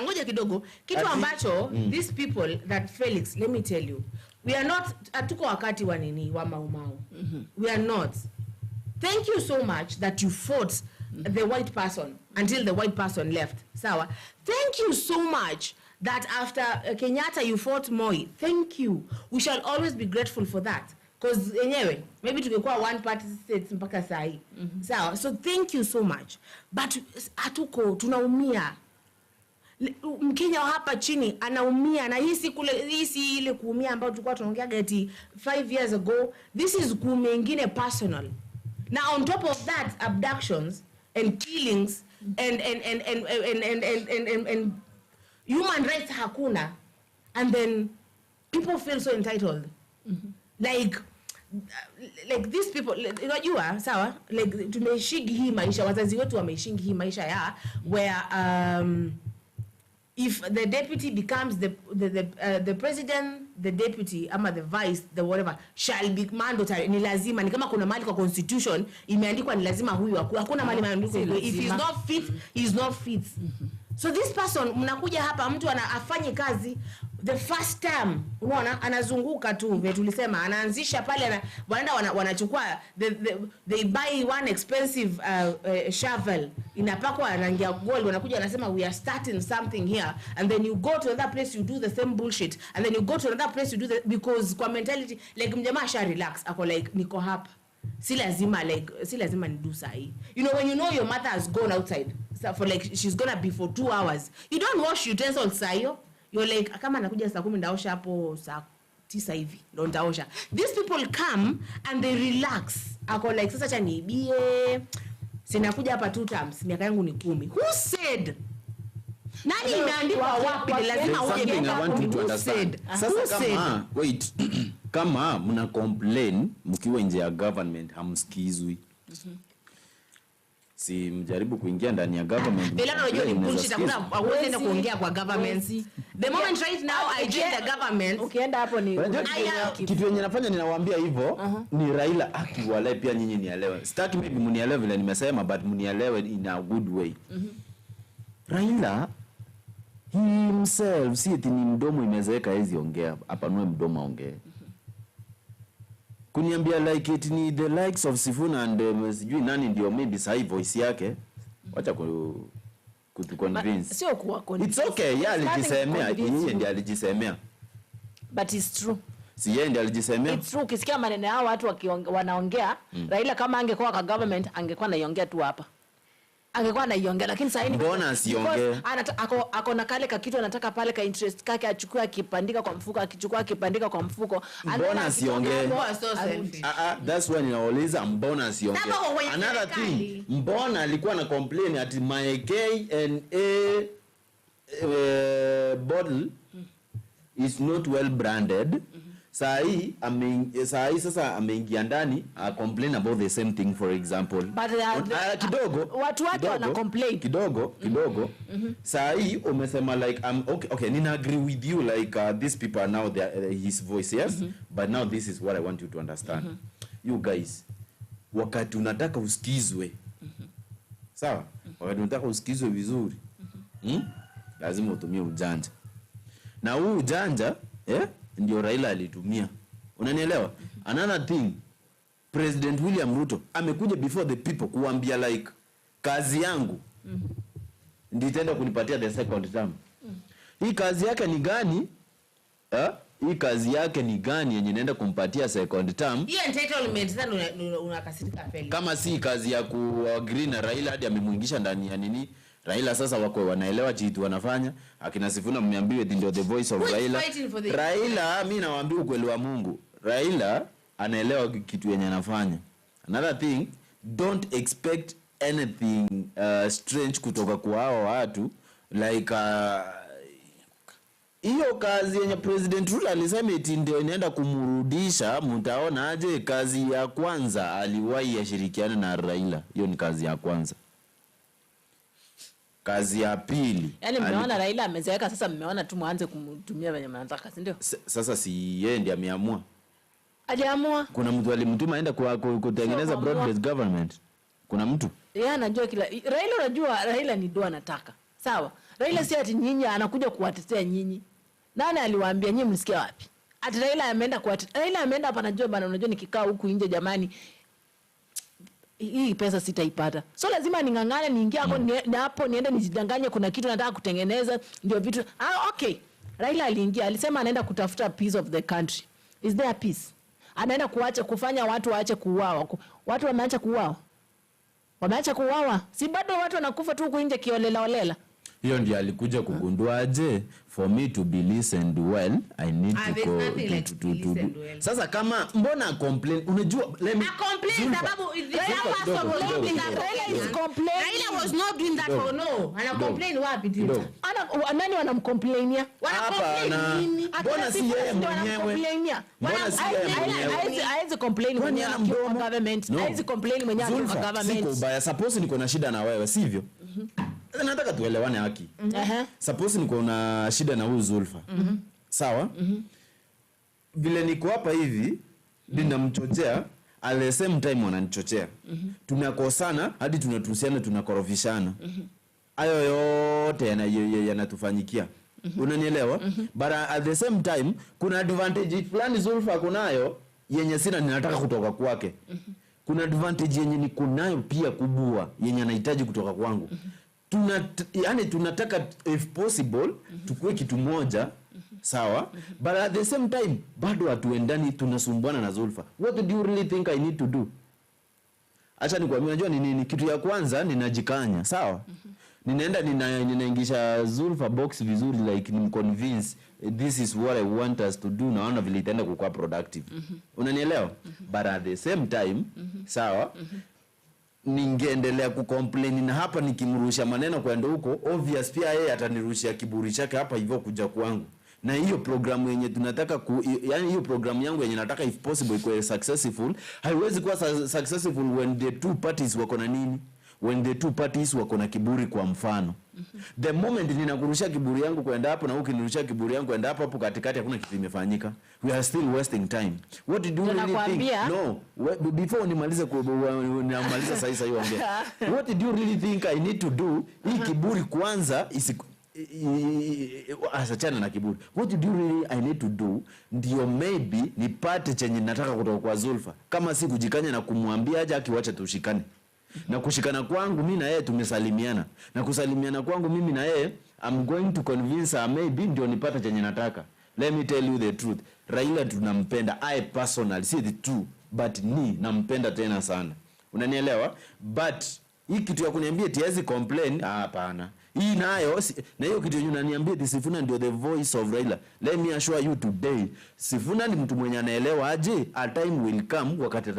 ngoja kidogo. Kitu ambacho these people that Felix, let me tell you. We are not atuko wakati wa nini wa maumau. We are not. Thank you so much that you fought the white person until the white person left. Sawa? Thank you so much that after Kenyatta you fought Moi. Thank you. We shall always be grateful for that. Because anyway, maybe tungekuwa one party states mpaka sahi. Sawa? So thank you so much. But atuko tunaumia. Mkenya hapa chini anaumia na hisi ile kuumia ambayo tulikuwa tunaongea gati 5 years ago. This is kuumia ingine personal. Now on top of that, abductions and killings and human rights hakuna, and then people feel so entitled. Like these people, unajua sawa, like tumeshingi hii maisha, wazazi wetu wameshingi hii maisha ya where if the deputy becomes the president, the deputy ama the vice, the whatever shall be mandatory, ni lazima, ni kama kuna mali kwa constitution imeandikwa ni lazima huyu, hakuna mali imeandikwa if he's not fit, he's not fit. So this person, mnakuja hapa mtu afanye kazi the first time, unaona anazunguka tu vile tulisema, anaanzisha pale, wanaenda wanachukua they buy one expensive shovel, inapakwa rangi ya gold, wanakuja wanasema we are starting something here, and then you go to another place you do the same bullshit, and then you go to another place you do because kwa mentality like mjamaa sha relax ako like niko hapa, si lazima ni do sahi. You know, when you know your mother has gone outside so for like she's gonna be for 2 hours, you don't wash utensils sayo, you're like kama nakuja saa 10 ndaosha hapo saa 9 hivi ndo ndaosha. These people come and they relax, ako like sasa cha niibie, sinakuja hapa 2 times, miaka yangu ni 10. Who said? Nani imeandikwa wapi lazima uje who said? Sasa kama wait kama mna complain mkiwa nje ya government hamsikizwi. Si mjaribu kuingia ndani ya government. Bila unajua ni bullshit, hakuna uweze kuongea kwa government. The moment right now I join the government, ukienda hapo ni kitu yenye nafanya ninawaambia hivyo ni Raila akiwalai pia nyinyi nielewe. Sitaki maybe mnielewe vile nimesema, but mnielewe in a good way. Raila himself si eti ni mdomo imezeeka hizi ongea, hapa nwe mdomo ongea. Kuniambia like it ni the likes of Sifuna and sijui nani ndio maybe sahi voice yake, wacha kutu convince. Sio kuwa convince. It's okay, yeye alijisemea, yeye ndiye alijisemea. But it's true. Si yeye ndiye alijisemea. It's true, kisikia maneno hao watu wanaongea, Raila kama angekuwa kwa government angekuwa anaiongea tu hapa. Angekuwa anaiongea, lakini sasa hivi mbona asiongee? Ako na kale ka kitu anataka pale ka interest kake achukue akipandika kwa mfuko, akichukua akipandika kwa mfuko. Mbona asiongee? That's when inauliza mbona asiongee. Another thing, mbona alikuwa na complain ati my K&A bottle is not well branded. Sahi sasa ameingia ndani complain about the same thing, for example. But kidogo watu wana complain kidogo sahi umesema like okay nina agree with you like these people are now his voice, yes, but now this is what I want you to understand. You guys, wakati unataka usikizwe sawa, wakati unataka usikizwe vizuri lazima utumie ujanja, na huu ujanja ndio Raila alitumia. Unanielewa? Another thing, President William Ruto amekuja before the people kuambia like kazi yangu ndio itaenda kunipatia the second term. Hii kazi yake ni gani? Hii kazi yake ni gani yenye inaenda kumpatia second term? Hii entitlement sana unakasirika pele. Kama si kazi ya kuagree na Raila hadi amemuingisha ndani ya nini? Raila sasa wako wanaelewa kitu wanafanya. Akina Sifuna mniambiwe ndio the voice of Raila. Raila mimi nawaambia ukweli wa Mungu. Raila anaelewa kitu yenye anafanya. Another thing, don't expect anything strange kutoka kwa hao watu like hiyo kazi yenye President Ruto alisema eti ndio inaenda kumrudisha. Mtaona aje kazi ya kwanza aliwahi yashirikiana na Raila. Hiyo ni kazi ya kwanza. Kazi ya pili, yani mmeona Raila amezeeka sasa, mmeona tu mwanze kumtumia venye mnataka, si ndio? Sasa si yeye ndiye ameamua. Aliamua. Kuna mtu alimtuma aenda kutengeneza broad based government. Kuna mtu yeye anajua kila Raila, unajua Raila ni doa anataka. Sawa? Raila si ati nyinyi anakuja kuwatetea nyinyi. Nani aliwaambia nyinyi mlisikia wapi? Ati Raila ameenda Raila ameenda hapa, najua bana, unajua nikikaa huku nje jamani hii pesa sitaipata. So lazima ningangane niingie hapo niende nijidanganye kuna kitu nataka kutengeneza ndio vitu. Okay. Raila aliingia, alisema anaenda kutafuta peace of the country. Is there peace? Anaenda kufanya watu waache kuuawa. Watu wameacha kuuawa. Wameacha kuuawa. Si bado watu wanakufa tu huko nje kiolela olela. Hiyo ndio alikuja kugundua aje, for me to be listened well I need to go to. Sasa kama mbona complain, unajua let me complain sababu Raila was not doing that for no. Ana complain wapi ndio? Nani wanamcomplainia? Hapana. Mbona si yeye mwenyewe? Mbona si yeye mwenyewe? Haizi complain mwenyewe kwa government. Haizi complain mwenyewe kwa government. Siko ubaya, suppose niko na shida na wewe, sivyo? Nataka tuelewane haki. Suppose niko na shida na huyu Zulfa. Sawa? Vile niko hapa hivi, ninamchochea, at the same time wananichochea. Tunakosana hadi tunatusiana, tunakorofishana. Hayo yote yanatufanyikia. Unanielewa? But at the same time kuna advantage fulani Zulfa kunayo yenye sina ninataka kutoka kwake. Kuna advantage yenye niko nayo pia kubwa yenye anahitaji kutoka kwangu. Yani tunataka if possible tukue kitu moja, sawa? But at the same time bado hatuendani, tunasumbuana na Zulfa. What do you really think I need to do? Acha nikwambie, unajua nini? Kitu ya kwanza ninajikanya, sawa? Ninaenda ninaingisha Zulfa box vizuri, like nimconvince this is what I want us to do, naona vile itaenda kuwa productive. Unanielewa? But at the same time, sawa? Ningeendelea kucomplain na hapa nikimrusha maneno kwenda huko, obvious pia yeye atanirushia kiburi chake hapa hivyo kuja kwangu. Na hiyo programu yenye tunataka yani hiyo programu yangu yenye nataka if possible ikuwe successful, haiwezi kuwa successful when the two parties wako na nini? When the two parties wako na kiburi kwa mfano. The moment ninakurusha kiburi yangu kwenda hapo na ukinirusha kiburi yangu kwenda hapo katikati hakuna kitu kimefanyika. We are still wasting time. What did you really think? No, before nimalize sasa hiyo ongea. What did you really think I need to do? Hii kiburi kwanza asachana na kiburi. What did you really I need to do? Ndio maybe nipate chenye nataka kutoka kwa Zulfa. Kama si kujikanya na kumwambia aje akiwacha tushikane. Na kushikana kwangu mimi na yeye tumesalimiana. Na kusalimiana kwangu mimi na yeye I'm going to convince her maybe ndio nipata chenye nataka. Let me tell you the truth. Raila tunampenda. I personally see the truth, but ni nampenda tena sana. Unanielewa? But hii kitu ya kuniambia tiazi complain, hapana. Hii nayo na hiyo kitu unaniambia Sifuna ndio the voice of Raila. Let me assure you today, Sifuna ni mtu mwenye anaelewa aje a time will come wakati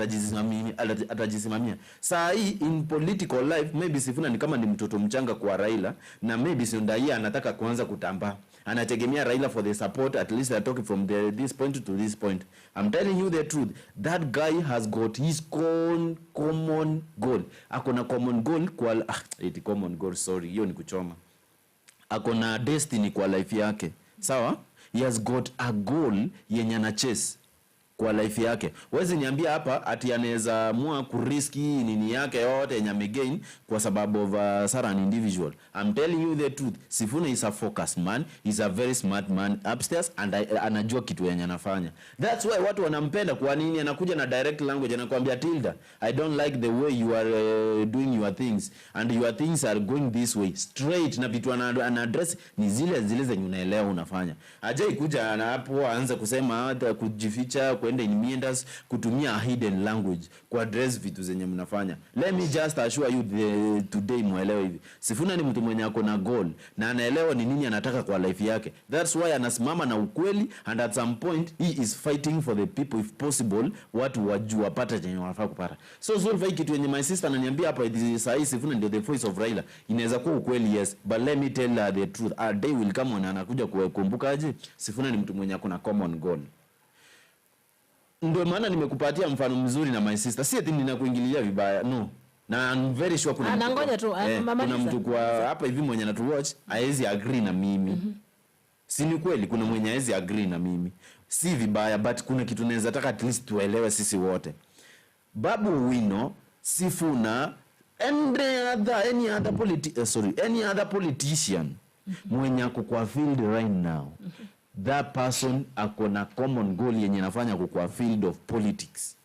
atajisimamia. Saa hii in political life maybe Sifuna ni kama ni mtoto mchanga kwa Raila, na maybe Sundai anataka kuanza kutambaa. Anategemea Raila for the support, at least I talk from this point to this point. I'm telling you the truth. That guy has got his own common goal. Akona common goal kwa common goal, sorry, hiyo ni kuchoma. Akona destiny kwa life yake. Sawa? He has got a goal yenye ana chase kwa life yake. Wezi niambia hapa ati anaweza mua kuriski nini yake yote yenye amegain kwa sababu of an individual. I'm telling you the truth. Sifuna is a focused man. He's a very smart man upstairs and anajua kitu yenye anafanya. That's why watu wanampenda. Kwa nini? Anakuja na direct language, anakuambia Tilda, I don't like the way you are doing your things and your things are going this way. Straight, na vitu ana address ni zile zenye unaelewa unafanya. Ajai kuja na hapo aanza kusema kujificha kwenda in meanders, kutumia hidden language kwa address vitu zenye mnafanya. Let me just assure you today muelewe hivi. Sifuna ni mtu mwenye ako na goal na anaelewa ni nini anataka kwa life yake. That's why anasimama na ukweli, and at some point he is fighting for the people if possible, watu wajua wapata chenye wanafaa kupata. So Zulfa kitu yenye my sister ananiambia hapa saa hii Sifuna ndio the voice of Raila. Inaweza kuwa ukweli, yes, but let me tell her the truth. A day will come when anakuja kukumbuka aje Sifuna ni mtu mwenye ako na common goal. Ndio maana nimekupatia mfano mzuri na my sister. Si eti ninakuingilia vibaya, no. Na I'm very sure kuna anangoja tu kuna mtu kwa hapa hivi mwenye anatu watch haezi agree na mimi. Si ni kweli kuna mwenye haezi agree na mimi. Si vibaya, but kuna kitu naweza taka at least tuelewe sisi wote. Babu Wino, Sifuna, any other politician mwenye ako kwa field right now. That person akona common goal yenye nafanya kwa field of politics.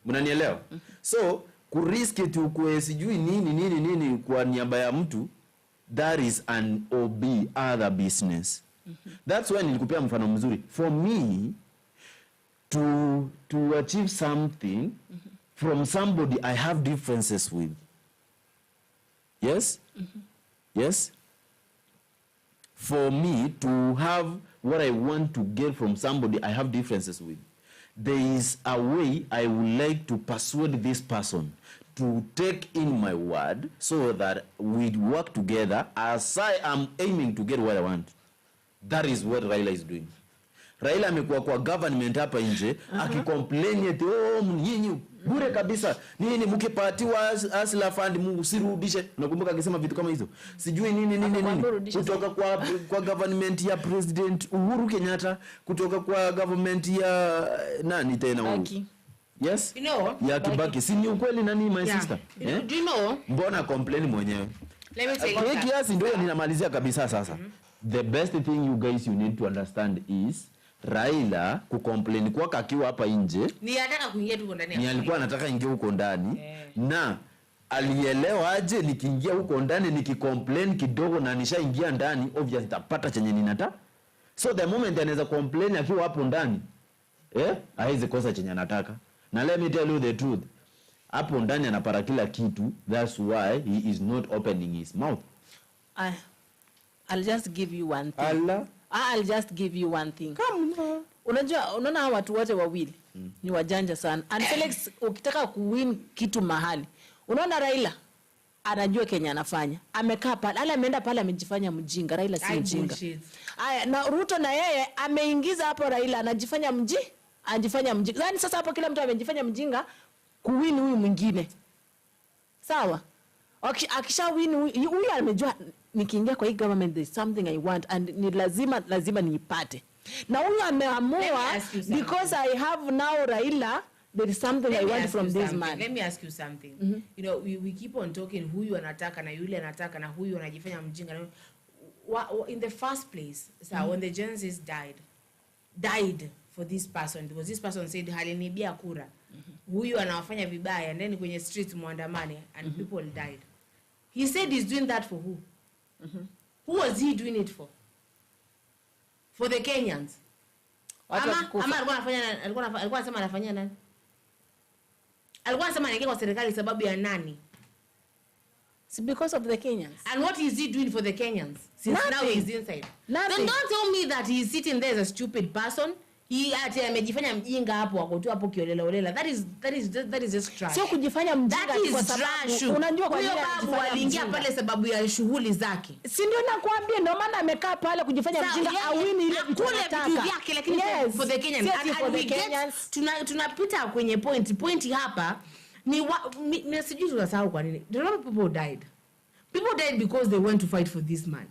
Mnanielewa? So kuriski tu kwa sijui nini kwa niaba ya mtu, that is an other business. That's why nilikupea mfano mzuri. For me to achieve something from somebody I have differences with. Yes? Yes? for me to have what I want to get from somebody I have differences with, there is a way I would like to persuade this person to take in my word so that we work together as I am aiming to get what I want. That is what Raila is doing. Raila amekuwa kwa government hapa nje akicomplain eti nyinyi bure kabisa nini mkipatiwa asla fund msirudishe. Unakumbuka akisema vitu kama hizo? Sijui nini kutoka kwa government ya President Uhuru Kenyatta, kutoka kwa government ya nani tena huyu? Yes? You know, ya Kibaki. Si ni ukweli nani my sister? Do you know? Mbona complain mwenyewe? Let me tell you. Kwa kiasi ndio ninamalizia kabisa sasa. The best thing you guys you need to understand is Raila kucomplain kwa akiwa hapa nje ni anataka kuingia huko ndani. Ni alikuwa anataka ingie huko ndani na alielewa aje nikiingia huko ndani nikicomplain kidogo na nishaingia ndani obviously nitapata chenye ninataka. So the moment anaweza complain akiwa hapo ndani haiwezi kosa chenye anataka. Na let me tell you the truth. Hapo ndani anapata kila kitu. That's why he is not opening his mouth. I'll just give you one thing. I'll just give you one thing. Unajua unaona watu wote wawili ni wajanja sana. And Felix ukitaka kuwin kitu mahali. Unaona Raila anajua Kenya anafanya. Amekaa pale, ameenda pale amejifanya mjinga. Raila si mjinga. Aya, na Ruto na yeye ameingiza hapo Raila anajifanya mjinga. Yaani sasa hapo kila mtu amejifanya mjinga kuwin huyu mwingine. Sawa? Akisha win huyu amejua nikiingia kwa hii government there's something I want and ni lazima niipate. Na huyu ameamua because I have now Raila there is something I want from this man. Let me ask you something. You know, we keep on talking huyu anataka na yule anataka na huyu anajifanya mjinga. In the first place, so when the Gen Zs died for this person because this person said halinibia kura. Huyu anawafanya vibaya and then kwenye streets muandamane and people died. He said he's doing that for who? Who was he doing it for? For the Kenyans. Ama alikuwa anasema anafanyia nani? Alikuwa anasema anaingia kwa serikali sababu ya nani? It's because of the Kenyans. And what is he doing for the Kenyans? Since now he's inside. Nothing. Then don't tell me that he's sitting there as a stupid person. He amejifanya mjinga hapo wako tu hapo kiolela. That is just trash. Sio kujifanya mjinga kwa sababu unajua kwa nini babu aliingia pale sababu ya shughuli zake. Si ndio nakwambia ndio maana amekaa pale kujifanya mjinga awini ile vitu vyake lakini for the Kenyans. Tunapita kwenye point hapa ni sijui tunasahau kwa nini. A lot of people died. People died because they went to fight for this man.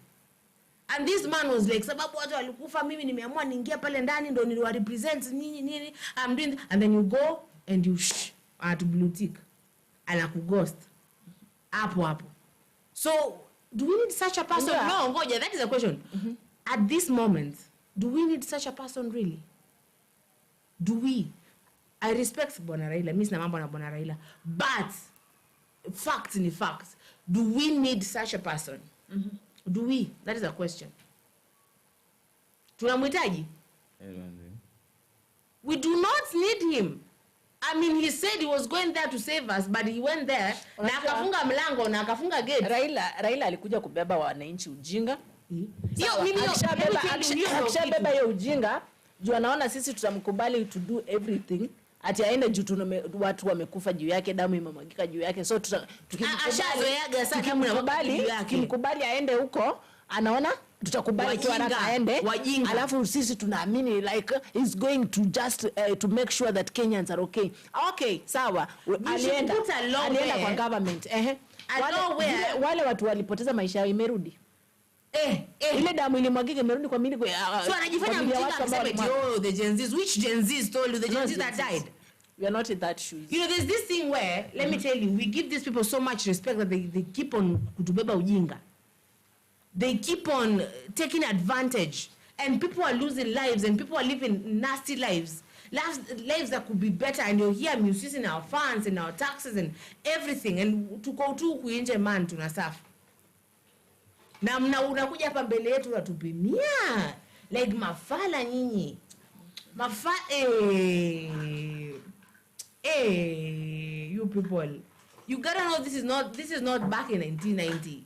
And this man was like, sababu watu walikufa mimi nimeamua niingia pale ndani ndo niliwa represent nini I'm doing and then you go and you at blue tick anakughost hapo. So do we need such a person? No, ngoja, that is a question. At this moment, do we need such a person really? Do we? I respect Bwana Raila, mimi sina mambo na Bwana Raila, but facts ni facts. Do we need such a person? Do we? That is a question. Tunamhitaji? We do not need him. I mean, he said he was going there to save us, but he went there na akafunga mlango na akafunga gate. Raila alikuja kubeba wananchi ujinga. Akishabeba hiyo ujinga, juu anaona sisi tutamkubali to do everything. Ati aende juu watu wamekufa juu yake, damu imemwagika juu yake. So tukimkubali aende huko, anaona tutakubali tu haraka aende. Alafu sisi tunaamini like he's going to just to make sure that Kenyans are okay. Okay, sawa. Alienda kwa government. Wale watu walipoteza maisha yao imerudi. Ile damu ilimwagika imerudi kwa mili kwa so anajifanya mjinga akisema the Gen Zs. Which Gen Zs told you the Gen Zs that died? We are not in that shoes. You know, there's this thing where, let me tell you, we give these people so much respect that they keep on kutubeba ujinga. They keep on taking advantage. And people are losing lives and people are living nasty lives. Lives that could be better. And you'll hear me using our funds and our taxes and everything. And tuko tu kuinje man tunasafu. Na unakuja hapa mbele yetu unatupimia. Like mafala nyinyi. You people, you gotta know this is not back in 1990.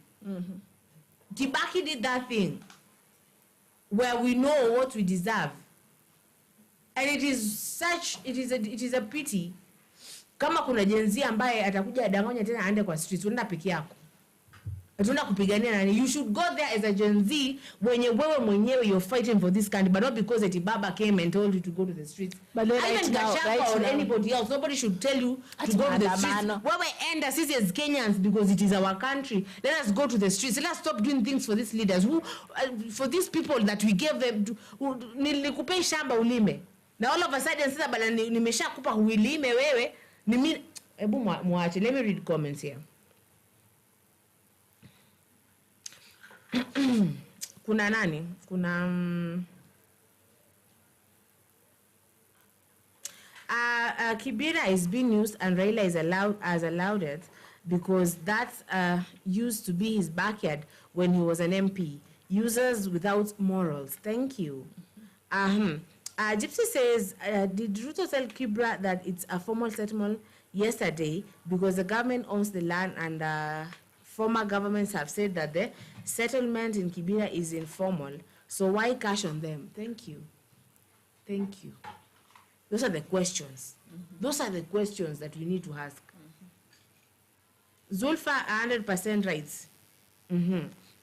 Kibaki did that thing. where we know what we deserve. And it is a pity kama kuna Gen Z ambaye atakuja adanganya tena aende kwa streets, unaenda peke yako. Atuna kupigania nani? You should go there as a Gen Z when wewe mwenyewe you're fighting for this country, but not because eti baba came and told you to go to the streets. But right now, or anybody else, nobody should tell you to go to the streets. Wewe enda sisi as Kenyans, because it is our country. Let us go to the streets. Let us stop doing things for these leaders who, for these people that we gave them. Nilikupe shamba ulime. Now all of a sudden sasa bana nimeshakupa ulime wewe. Ebu muache. Let me read comments here. Kuna nani? Kuna Kibera is being used and Raila is allowed it because that used to be his backyard when he was an MP. Users without morals. Thank you. Gypsy says, did Ruto tell Kibera that it's a formal settlement yesterday because the government owns the land and former governments have said that the settlement in Kibera is informal, so why cash on them? Thank you. Thank you. Those are the questions. Those are the questions that we need to ask. Zulfa, 100% right.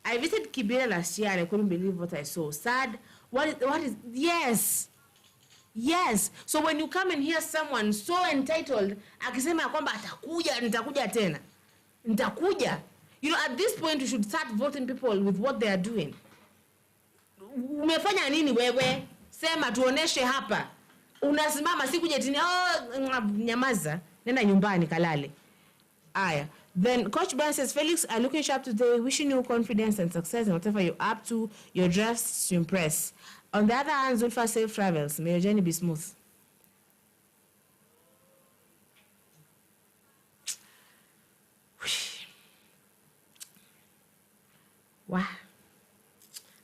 I visited Kibera last year and I couldn't believe what I saw. Sad. What is, yes. Yes. So when you come and hear someone so entitled, akisema kwamba atakuja, nitakuja tena. Nitakuja. You know, at this point, you should start voting people with what they are doing. Umefanya nini wewe? Sema tuoneshe hapa. Unasimama siku jetini, nyamaza. Nenda nyumbani kalale. Aya. Then Coach Brian says, Felix, are looking sharp today, wishing you confidence and success in whatever you're up to, your drafts to impress. On the other hand, Zulfa, safe travels. May your journey be smooth. Wow.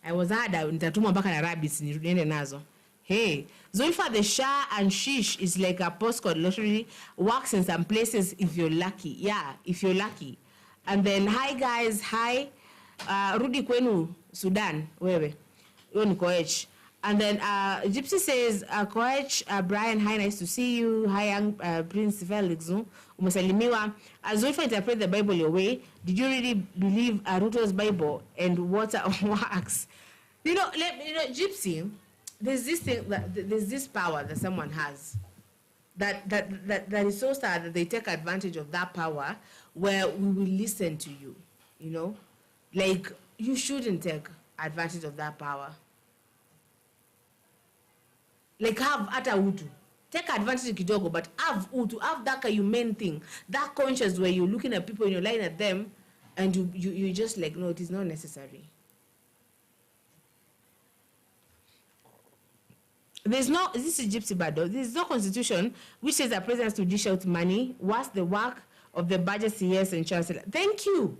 I was hard. Nitatuma mpaka na rabbits niende nazo. Hey, Zulfa, the Shah and Shish is like a postcode lottery. Works in some places if you're lucky. Yeah, if you're lucky. And then, hi guys, hi. Rudi kwenu, Sudan, wewe. Yo ni Koech. And then Gypsy says, Koech, Brian, hi, nice to see you. Hi, young Prince Felix. Umesalimiwa. Zulfa, interpret the Bible your way. Did you really believe Ruto's Bible and water works? You know, Gypsy, there's this thing, there's this power that someone has that is so sad that they take advantage of that power where we will listen to you, you know? Like, you shouldn't take advantage of that power. Like, have ata utu. Take advantage kidogo, but have utu, have that humane thing, that conscience where you're looking at people and you're lying at them, and you just like, no, it is not necessary. This is Gypsy Bado. There is no constitution which says that presidents to dish out money. What's the work of the budget CS and chancellor? Thank you.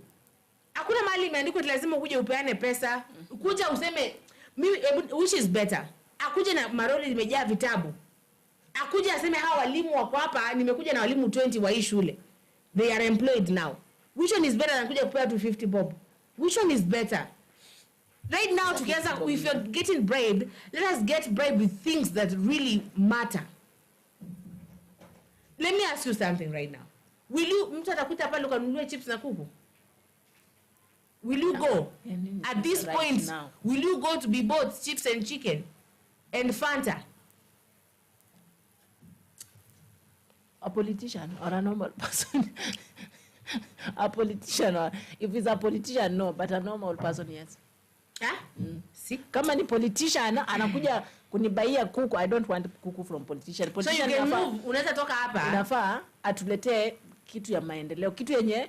Hakuna mali imeandikwa lazima ukuje upeane pesa. Kuja useme which is better. Akuje na maroli limejaa vitabu. Akuje aseme hawa walimu wako hapa, nimekuja na walimu 20 wa hii shule. They are employed now. Which one is better than kuja kupea 250 bob? Which one is better? Right now, together, if you're getting bribed, let us get bribed with things that really matter. Let me ask you something right now. Will you, mtu atakuta pale ukanunue chips na kuku? Will you go? At this point, will you go to be both chips and chicken and Fanta? A politician or a normal person? A politician, or if it's a politician, no, but a normal person, yes. See? Kama ni politician anakuja kunibaia kuku, I don't want kuku from politician. Politician so you can move, unaweza toka hapa. Inafaa atuletee kitu ya maendeleo, kitu yenye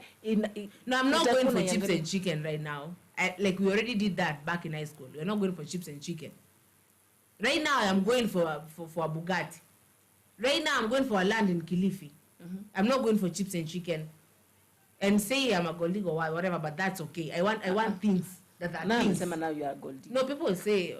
no, I'm not going for chips and chicken right now. Like we already did that back in high school. We're not going for chips and chicken. Right now I'm going for a Bugatti. Right now I'm going for a land in Kilifi. I'm not going for chips and chicken. And say I'm a gold or whatever, but that's okay. I want things. Now you are gold. No, people say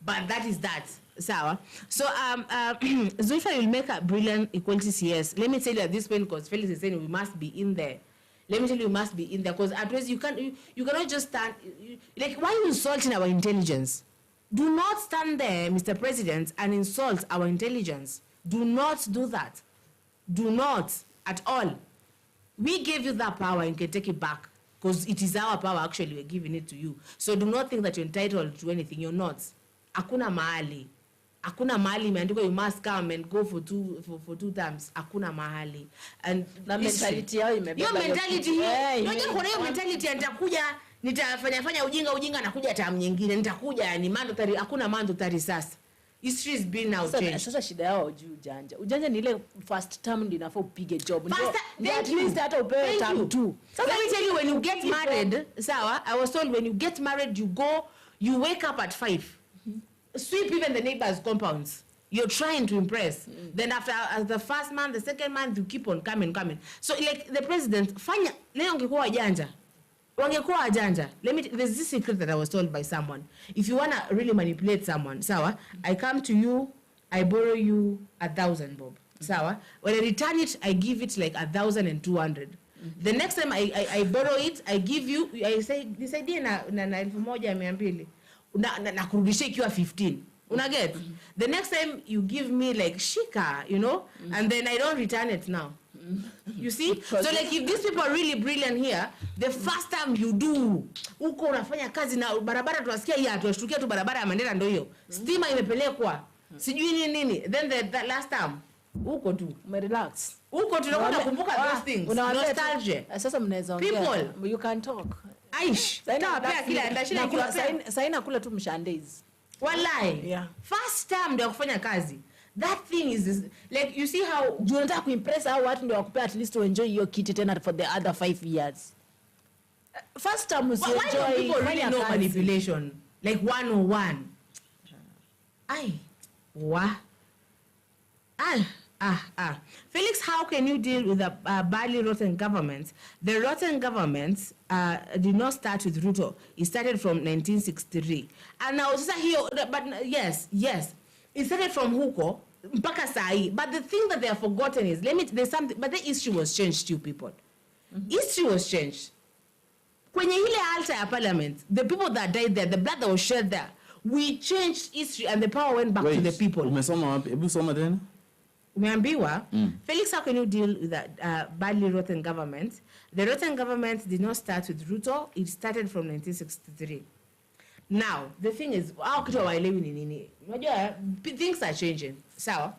but that is that. Sawa. So Zulfa will make a brilliant equality CS. Let me tell you at this point, because Felix is saying we must be in there. let me tell you, must be in there, because at least you cannot just stand, like, why are you insulting our intelligence? Do not stand there, Mr. President, and insult our intelligence. Do not do that. Do not at all. We gave you that power and you can take it back, because it is our power, actually, we're giving it to you. So do not think that you're entitled to anything. You're not. Hakuna mahali. Hakuna mahali imeandikwa you must come and go for two terms. Hakuna mahali. And na mentality yao imebeba hiyo mentality hiyo. Unajua kuna hiyo mentality nitakuja nitafanya ujinga nakuja term nyingine. Nitakuja yani mandatory, hakuna mandatory sasa. History has been now changed. Sasa shida yao juu ujanja. Ujanja ni ile first term ndio inafaa upige job. Ndio at least hata upewe term 2. So let me tell you, when you get married, sawa, I was told when you get married you wake up at 5. Sweep even the neighbors' compounds. You're trying to impress. Then after the first month, the second month, you keep on coming. So like the president, fanya leo ungekuwa wajanja. Wangekuwa wajanja. There's this secret that I was told by someone. If you wanna really manipulate someone, sawa, I come to you, I borrow you 1,000 bob. Sawa. When I return it, I give it like 1,200. The next time I borrow it, I give you, I say nisaidie na 1,200. Na kurudisha ikiwa 15. Unaget? The next time you give me like shika, you know, and then I don't return it now. You see? So like if these people are really brilliant here, the first time you do, uko unafanya kazi na barabara tunasikia hii atuashtukia tu barabara ya Mandela ndio hiyo. Stima imepelekwa. Sijui nini. Then the last time uko tu umerelax. Uko tunakwenda kumbuka those things. Nostalgia. Sasa mnaweza ongea. People, you can talk. Aish. Tawapea kila ndashina kiwa sasa inakula tu mshandezi. Wallahi. Yeah. First time ndio kufanya kazi. That thing is like, you see how you unataka kuimpress hao watu ndio wakupea at least to enjoy hiyo kiti tena for the other 5 years. First time you enjoy. Why people really know manipulation? Like 101. Ay. Wa. Felix, how can you deal with a badly rotten government? The rotten government did not start with Ruto. It started from 1963. And now, but yes, it started from huko mpaka sahi. But the thing that they have forgotten is, there's something, but the history was changed, you people. History was changed. Kwenye ile altar ya parliament, the people that died there, the blood that was shed there, we changed history and the power went back to the people. Umesoma wapi? Hebu soma tena. Umeambiwa, Felix, how can you deal with that badly rotten government? The rotten government did not start with Ruto. It started from 1963. Now, the thing is, things are changing. So,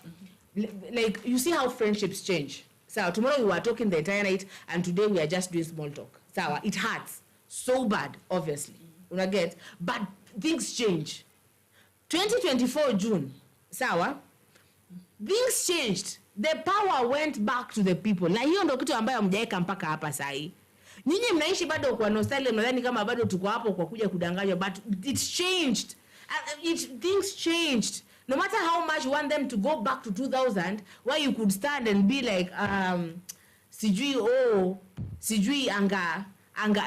like, you see how friendships change. So, tomorrow we were talking the entire night, and today we are just doing small talk. So, it hurts so bad, obviously. Unaget? But things change. 2024 June, sawa, things changed. The power went back to the people. Na hiyo ndo kitu ambayo mjaeka mpaka hapa sahi. Nyinyi mnaishi bado kwa nostalgia, mnadhani kama bado tuko hapo kwa kuja kudanganywa, but it's changed. Things changed. No matter how much you want them to go back to 2000, where you could stand and be like, sijui anga,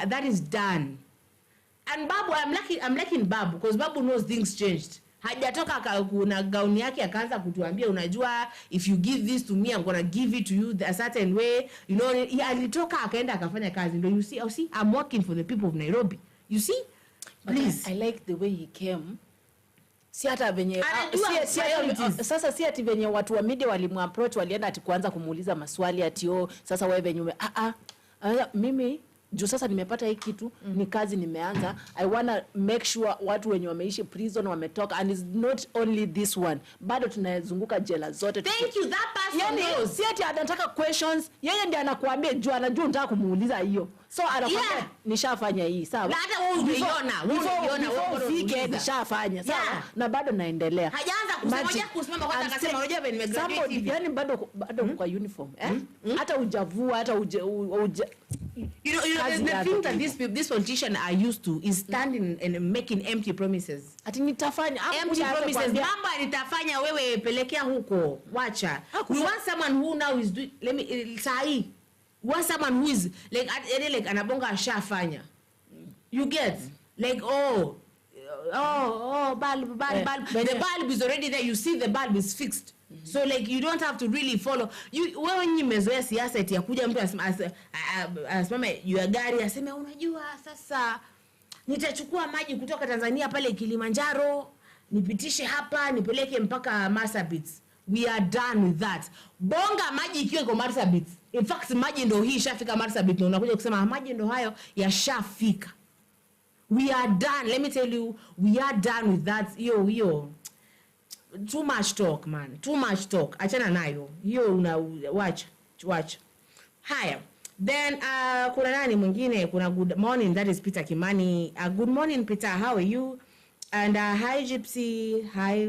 that is done. And Babu, I'm liking Babu, because Babu knows things changed. Hajatoka kuna gauni yake akaanza kutuambia, unajua, if you give this to me, I'm going to give it to you a certain way. You know, alitoka akaenda akafanya kazi. You see, I'm working for the people of Nairobi. You see? Please. I like the way he came. Si hata venye sasa si ati venye watu wa media walimuapproach walienda ati kuanza kumuuliza maswali ati sasa wewe venye mimi juu sasa nimepata hii kitu ni kazi nimeanza, I wanna make sure watu wenye wameishi prison wametoka, and it's not only this one, bado tunazunguka jela zote. Thank you, that person knows. Si ati anataka questions, yeye ndiye anakuambia juu anajua unataka kumuuliza hiyo, so anakwambia nishafanya hii, sawa, na hata wewe unaiona nishafanya, sawa, na bado naendelea. Hajaanza kusimama kwanza akasema unajua mimi nimegraduate hivi, yani bado kwa uniform hata hujavua hata You know, the thing that these politicians are used to is standing and making empty promises. Ati nitafanya empty promises. Mambo nitafanya, wewe pelekea huko, wacha. We want someone who now is doing, sahi. We want someone who is like anabonga ashafanya. You get? Like bulb. The bulb is already there. You see the bulb is fixed. So like you don't have to really follow. Wewe nyinyi mmezoea siasa eti yakuja mtu asimame juu ya gari aseme unajua sasa nitachukua maji kutoka Tanzania pale Kilimanjaro nipitishe hapa nipeleke mpaka Marsabit. We are done with that. Bonga maji ikiwa iko Marsabit. In fact maji ndo hii shafika Marsabit na unakuja kusema maji ndo hayo yashafika. We are done. Let me tell you, we are done with that. Yo. Too much talk, man. Too much talk. Achana nayo. Watch. Haya. Then kuna nani mwingine? Kuna good morning, that is Peter Kimani. Good morning Peter, how are you? And hi Gypsy. Hi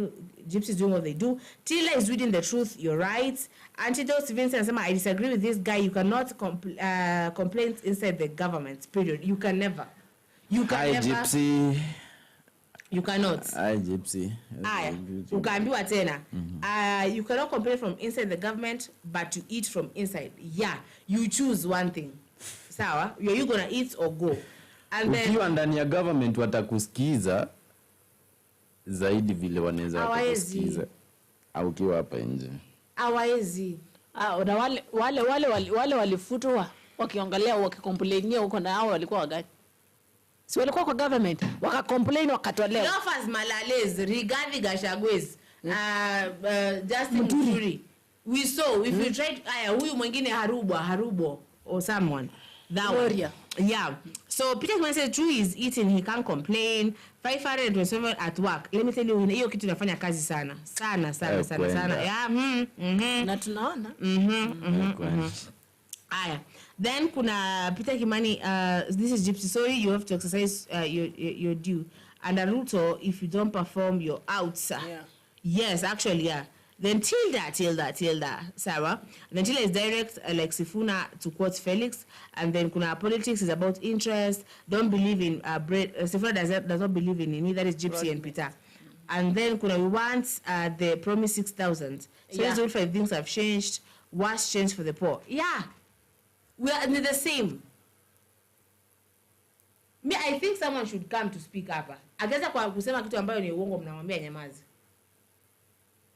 Gypsy is doing what they do. Tila is reading the truth, you're right. Antidote Vincent Sama, I disagree with this guy. You cannot complain inside the government, period. You can never. Hi Gypsy. You cannot. Hi Gypsy. Ukaambiwa tena. You cannot complain from inside the government, but to eat from inside. Yeah, you choose one thing. Sawa, are you gonna eat or go? And then ukiwa ndani ya government watakusikiza zaidi vile wanaweza kusikiza. Au ukiwa hapa nje. Hawaezi. Na wale walifutwa wakiongelea wakicomplainia huko na hao walikuwa wagani? Si walikuwa kwa government wakacomplain wakatolewa. Lofas Malales, Rigathi Gachagua, Justin Muturi. We saw if you tried huyu mwingine Harubo or someone. That Gloria. Yeah. So Peter Kimani said true is eating, he can't complain. 527 at work. Let me tell you, hiyo kitu inafanya kazi sana. Sana. Yeah. Na tunaona. Aya. Then kuna Peter Kimani, this is Gypsy, sorry, you have to exercise your due. And Ruto, if you don't perform, you're out, sir. Yeah. Yes, actually, yeah. Then Tilda, Sarah. And then Tilda is direct, like Sifuna, to quote Felix. And then kuna politics is about interest. Don't believe in bread. Sifuna does not believe in me. That is Gypsy and Peter. And then kuna we want the promise 6,000. So let's wait for if things have changed. What's changed for the poor? Yeah. We are the same. Me, I think someone should come to speak up. Ageza kwa kusema kitu ambayo ni uongo mnamwambia nyamazi.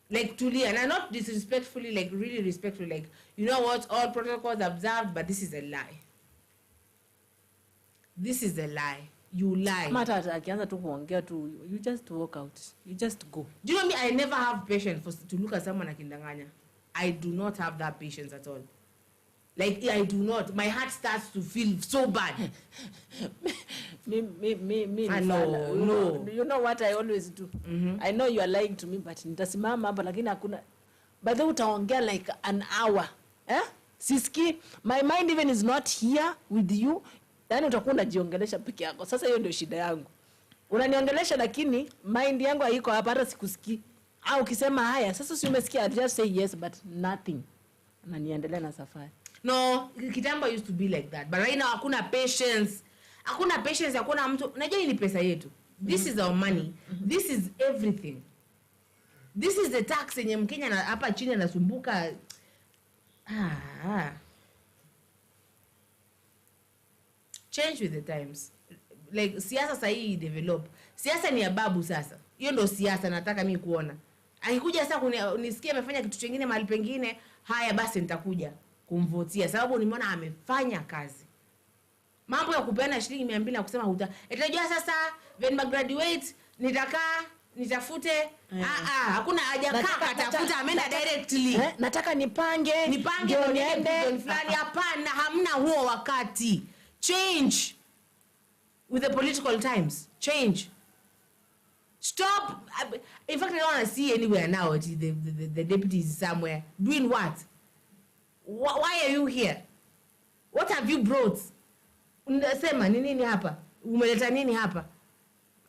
Like tulia, and not disrespectfully, like really respectfully, like, you know what, all protocols observed, but this is a lie. This is a lie. You lie. Mata akianza tu kuongea tu, you just walk out. You just go. Do you know me? I never have patience to look at someone akindanganya. I do not have that patience at all. Like, I do not. My heart starts to feel so bad. Me. No. You know what I always do? I know you are lying to me, but nitasimama hapa lakini hakuna. By the way, utaongea like an hour. Siski, my mind even is not here with you. Yani utakuwa unajiongelesha peke yako. Sasa hiyo ndio shida yangu. Unaniongelesha lakini mind yangu haiko hapa, hata sikusikii. Au ukisema haya, sasa si umesikia, just say yes but nothing. Na niendelea na safari. No, kitambo used to be like that. But right now hakuna patience. Hakuna patience, hakuna mtu. Unajua hii ni pesa yetu. This is our money. This is everything. This is the tax yenye Mkenya na hapa chini anasumbuka. Change with the times. Like siasa sasa hii develop. Siasa ni ya babu sasa. Hiyo ndo siasa nataka mimi kuona. Akikuja sasa unisikie amefanya kitu kingine mahali pengine, haya basi nitakuja kumvotia sababu nimeona amefanya kazi. Mambo ya kupeana shilingi 200 na kusema itajua sasa when I graduate nitafute hakuna haja atafuta ameenda directly. Nataka nipange ndio niende fulani, hapana, hamna huo wakati. Change with the political times. Change. Stop. In fact, I don't want to see anywhere now the deputies somewhere doing what? Why are you here? What have you brought? Unasema ni nini hapa? Umeleta nini hapa?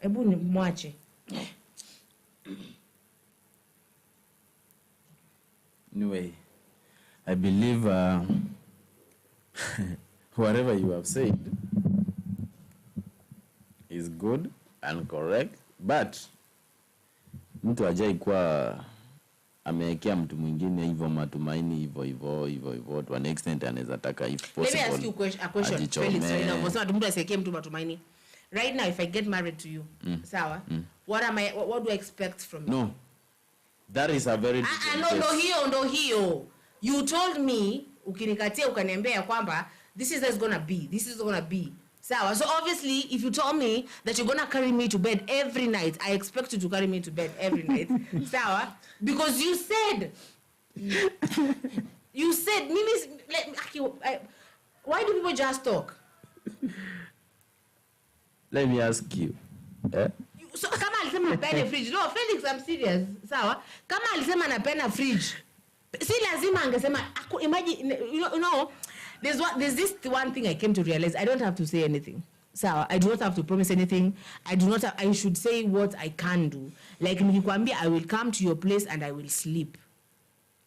Hebu ni mwache. Anyway, I believe whatever you have said is good and correct, but mtu hajai kuwa amewekea mtu mwingine hivyo matumaini hivyo to an extent anaweza taka if possible. Let me ask you a question. Felix, so mtu asiwekee mtu matumaini. Right now if I get married to you, sawa? What do I expect from you? No. That is a very different case. No hiyo. You told me, ukinikatia ukaniambia kwamba this is how it's gonna be. This is gonna be. Sawa. So obviously, if you told me that you're gonna carry me to bed every night, I expect you to carry me to bed every night. Sawa. Because you said, why do people just talk? Let me ask you. So kama alisema napenda fridge. No, Felix, I'm serious. Sawa. Kama alisema napenda fridge. Si lazima angesema imagine you know there's this one thing I came to realize. I don't have to say anything. Sawa. I do not have to promise anything. I should say what I can do. Like nikikwambia I will come to your place and I will sleep.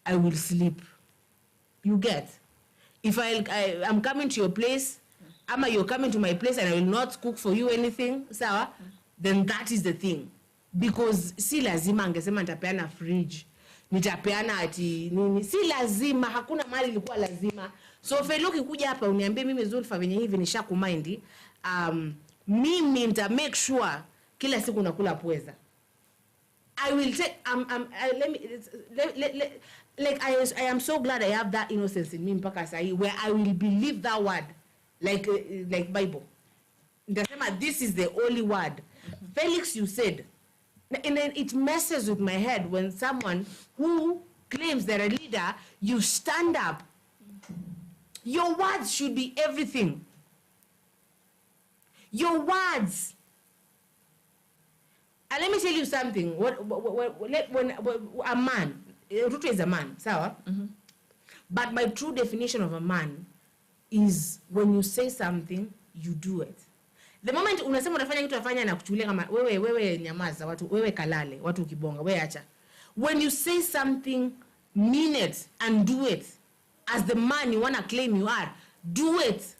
I will sleep. You get? If I'm coming to your place, ama you're coming to my place and I will not cook for you anything, sawa? Then that is the thing. Because si lazima angesema nitapeana fridge, nitapeana ati nini. Si lazima, hakuna mali ilikuwa lazima. So Feloki kuja hapa uniambie mimi Zulfa venye hivi nishakumind, mimi nita make sure kila siku nakula pweza. I will take I am so glad I have that innocence in me mpaka sahi where I will believe that word like Bible. Ndasema this is the only word. Felix, you said, and then it messes with my head when someone who claims they're a leader, you stand up. Your words should be everything. Your words. And let me tell you something. When a man, Ruto is a man, sawa? But my true definition of a man is when you say something, you do it. The moment unasema unafanya kitu afanya na kuchukulia kama wewe nyamaza watu wewe kalale watu ukibonga wewe acha. When you say something, mean it and do it. As the man you want to claim you are, do it.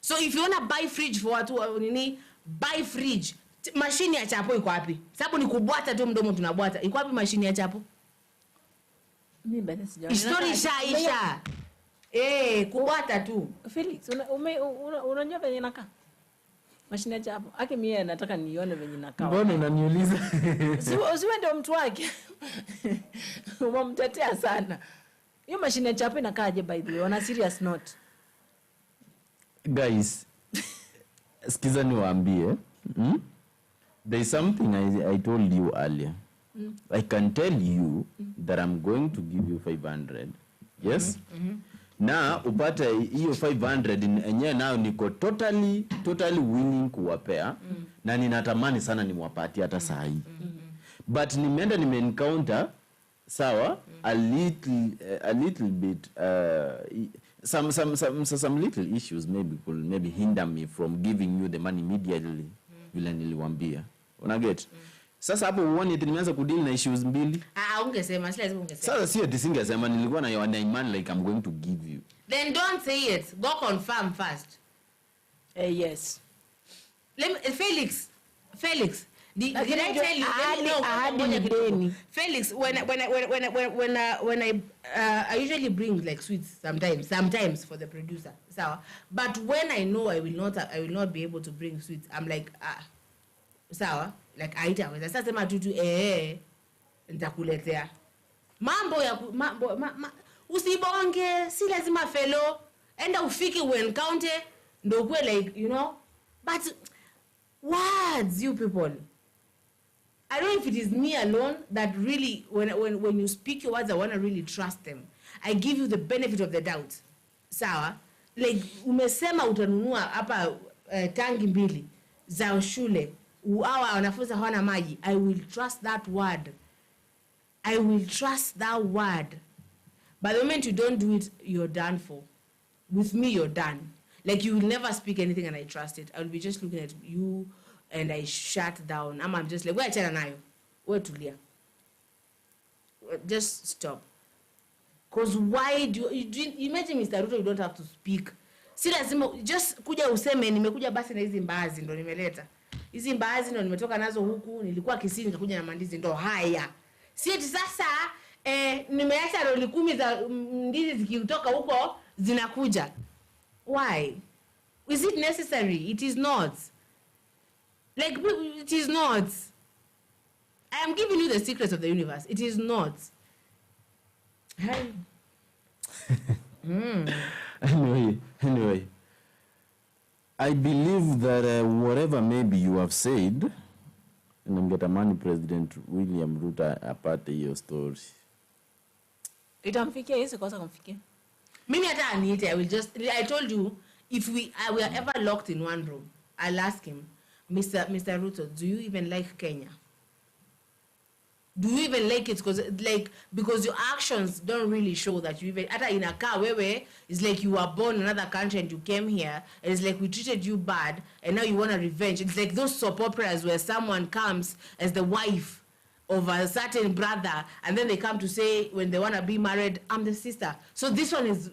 So if you want to buy fridge for watu nini, buy fridge. Mashini ya chapo iko wapi? Sababu ni kubwata tu mdomo tunabwata. Iko wapi mashini ya chapo? Mimi bado sijaona. Story shaisha. Kubwata tu. Felix, unajua venye inakaa? Mashine ya chapo. Ake mimi nataka nione venye inakaa. Mbona unaniuliza? Usiwe ndio mtu wake. Umemtetea sana. Hiyo mashine ya chapo inakaaje by the way? On a serious note. Guys, sikiza niwaambie. There is something I told you earlier. I can tell you that I'm going to give you 500. Yes? Na upate hiyo 500 enyewe nao niko totally willing kuwapea na ninatamani sana nimwapatie hata saa hii. But nimeenda encounter sawa a little bit some little issues maybe hinder me from giving you the money immediately vile niliwaambia. Una get? Sasa hapo uone nimeanza kudeal na issues mbili. Ungesema si lazima ungesema. Sasa sio tisingesema nilikuwa na imani like I'm going to give you. Then don't say it. Go confirm first. Yes. Felix, did I tell you? Felix, when I usually bring like sweets sometimes for the producer. So, but when I know I will not be able to bring sweets, I'm like sawa, like aitaweza. Sasa sema tutu nitakuletea. Mambo ya usibonge, si lazima fellow. Enda ufiki encounter ndo kwe like, you know. But words, you people. I don't know if it is me alone that really, when you speak your words, I want to really trust them. I give you the benefit of the doubt. Sawa? Like, umesema utanunua hapa tangi mbili za shule. Hawa wanafunzi hawana maji. I will trust that word. I will trust that word. But the moment you don't do it, you're done for. With me, you're done. Like, you will never speak anything and I trust it. I will be just looking at you and I shut down. I'm just like, where achana nayo? Where tulia? Just stop. Because why do you imagine Mr. Ruto, you don't have to speak. Si lazima, just kuja useme, nimekuja basi na hizi mbaazi ndo nimeleta. Hizi mbaazi ndo nimetoka nazo huku, nilikuwa Kisii nikakuja na mandizi ndo haya. Si eti sasa nimeacha roli 10 za ndizi zikitoka huko zinakuja. Why? Is it necessary? It is not. Like, it is not. I am giving you the secrets of the universe. It is not. Anyway, I believe that whatever maybe you have said, ningetamani President William Ruto apate hiyo story. Itamfikia yeye kosa kumfikia. Mimi hata aniite, I told you, if we are ever locked in one room, I'll ask him, Mr. Ruto, do you even like Kenya? Do you even like it? Because your actions don't really show that you even, hata in a car, wewe, it's like you were born in another country and you came here, and it's like we treated you bad, and now you want a revenge. It's like those soap operas where someone comes as the wife of a certain brother, and then they come to say when they want to be married, I'm the sister. So this one is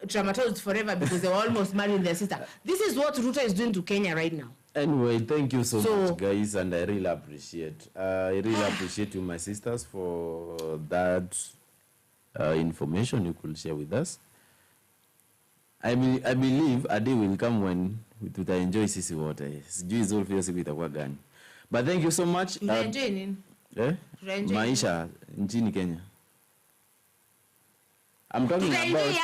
traumatized forever because they were almost marrying their sister. This is what Ruto is doing to Kenya right now. Anyway, thank you so much, guys, and I really appreciate. You, my sisters, for that information you could share with us. I believe a day will come when we enjoy sisi wote. Sijui hizo feel siku itakuwa gani. But thank you so much. Enjoy nini? Maisha nchini Kenya. I'm talking about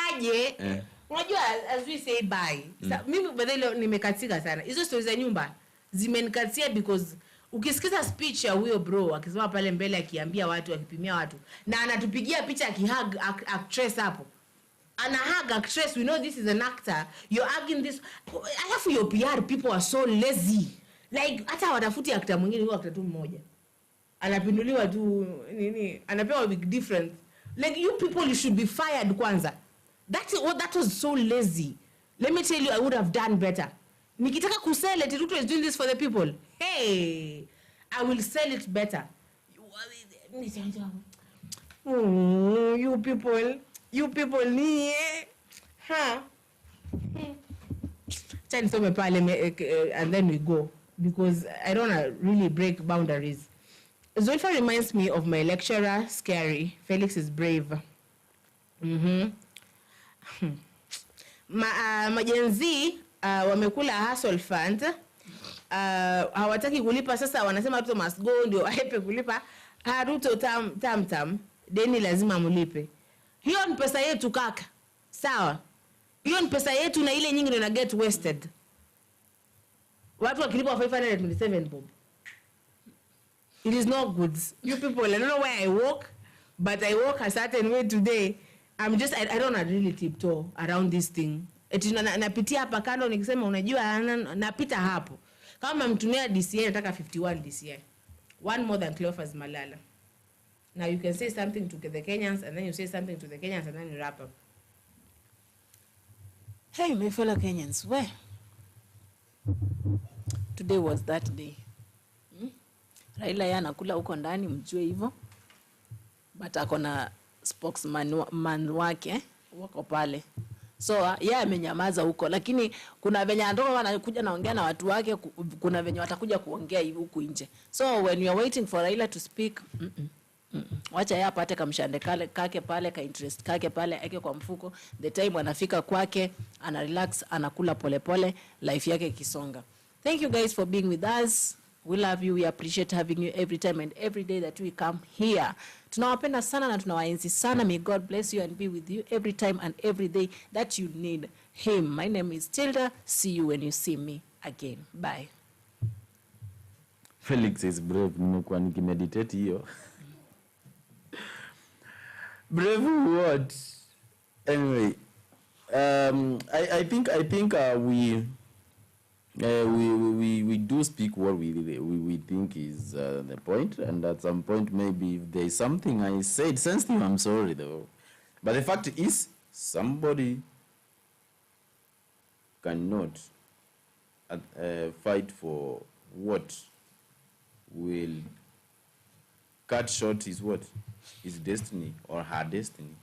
Unajua, as we say bye. Mimi badala nimekatika sana. Hizo stories za nyumba zimenikatia because ukisikiza speech ya huyo bro akisema pale mbele akiambia watu akipimia watu na anatupigia picha akihug actress hapo. Ana hug actress, we know this is an actor. You're hugging this. Alafu your PR people are so lazy. Like hata watafuti actor mwingine, huyo actor tu mmoja. Anapinduliwa tu nini? Anapewa with different. Like you people, you should be fired kwanza. That was so lazy. Let me tell you, I would have done better. Nikitaka kusell it, Ruto is doing this for the people. Hey, I will sell it better. You people, huh? And then we go because I don't want to really break boundaries. Zulfa reminds me of my lecturer, Scary. Felix is brave. Majenzi wamekula hustle fund. Hawataki kulipa, sasa wanasema Ruto must go ndio ahepe kulipa. Ruto tam deni lazima mlipe. Hiyo ni pesa yetu kaka. Sawa. Hiyo ni pesa yetu na ile nyingi ndio na get wasted. Watu wakilipa 527 bob. It is not good. You people, I don't know where I walk, but I walk a certain way today. I don't really tiptoe around this thing. Napitia hapa kando nikisema unajua napita hapo. Kama mtumia DCI nataka 51 DCI. One more than Cleophas Malala. Now you can say something to the Kenyans and then you say something to the Kenyans and then you wrap up. Hey, my fellow Kenyans, where? Today was that day. Raila yana kula huko ndani mjue hivyo. But akona spokesman wake wako pale. So yeye amenyamaza huko, lakini kuna venye anatoka wanakuja naongea na watu wake, kuna venye watakuja kuongea hivi huku nje. So when you are waiting for Raila to speak, wacha yeye apate kamshande kake pale, ka interest kake pale, ake kwa mfuko. The time anafika kwake, ana relax, anakula polepole, life yake kisonga. Thank you guys for being with us. We love you. We appreciate having you every time and every day that we come here. Tunawapenda sana na tunawaenzi sana. May God bless you and be with you every time and every day that you need him. My name is Tilda. See you when you see me again. Bye. Felix is brave. Nimekuwa nikimeditate hiyo. Brave what? Anyway, I think we do speak what we think is the point, and at some point maybe if there is something I said sensitive, I'm sorry though. But the fact is, somebody cannot fight for what will cut short his destiny or her destiny.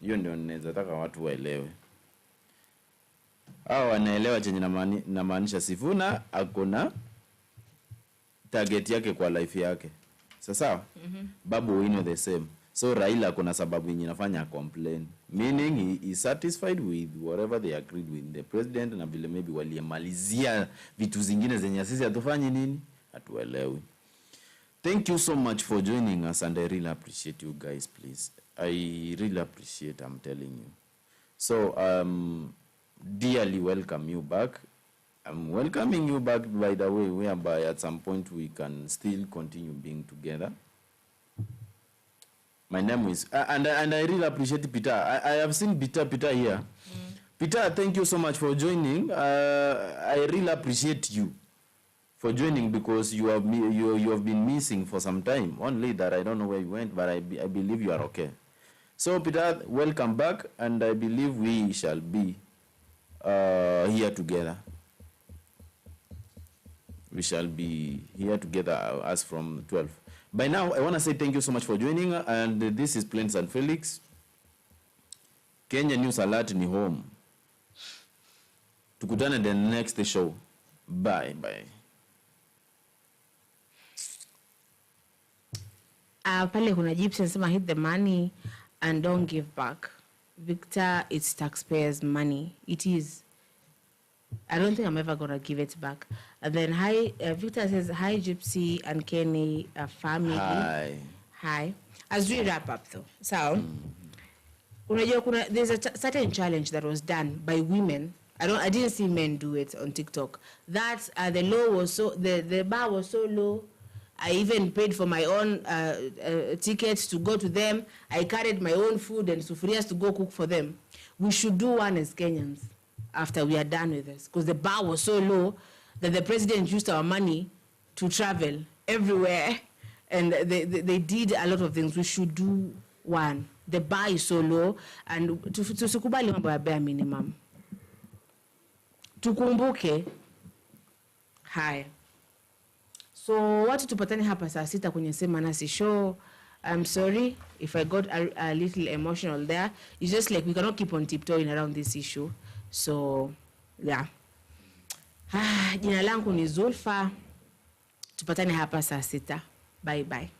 Hiyo ndio ninataka watu waelewe. Wanaelewa chenye namaanisha. Sifuna akona target yake kwa life yake. Sasa Babu Owino the same. So Raila akona sababu yenye inafanya complain. Meaning he is satisfied with whatever they agreed with the president, na vile maybe waliemalizia vitu zingine zenye sisi hatufanyi nini? Hatuelewi. Thank you so much for joining us, and I really appreciate you guys, please. I really appreciate, I'm telling you. So, dearly welcome you back. I'm welcoming you back, by the way, whereby at some point we can still continue being together. My name is, and I really appreciate Peter. I have seen Peter here. Peter, thank you so much for joining. I really appreciate you for joining, because you have been missing for some time. Only that I don't know where you went, but I believe you are okay. So Peter, welcome back, and I believe we shall be here together. We shall be here together as from 12. By now, I want to say thank you so much for joining, and this is Plains and Felix. Kenya News Alert ni home. Tukutane the next show. Bye. Pale kuna Gypsy anasema hit the money and don't give back. Victor, it's taxpayers' money. It is. I don't think I'm ever going to give it back. And then Victor says, hi, Gypsy and Kenny, family. Hi. As we wrap up, though. So, there's a certain challenge that was done by women. I didn't see men do it on TikTok. That the law was the bar was so low. I even paid for my own tickets to go to them. I carried my own food and sufurias to go cook for them. We should do one as Kenyans after we are done with this, because the bar was so low that the president used our money to travel everywhere, and they did a lot of things. We should do one. The bar is so low, and tusikubali mambo ya bare minimum. Tukumbuke. Hi. So, watu tupatane hapa saa 6 kwenye Sema Nasi show. I'm sorry if I got a little emotional there. It's just like we cannot keep on tiptoeing around this issue. So, yeah. Jina langu ni Zulfa. Tupatane hapa saa 6. Bye.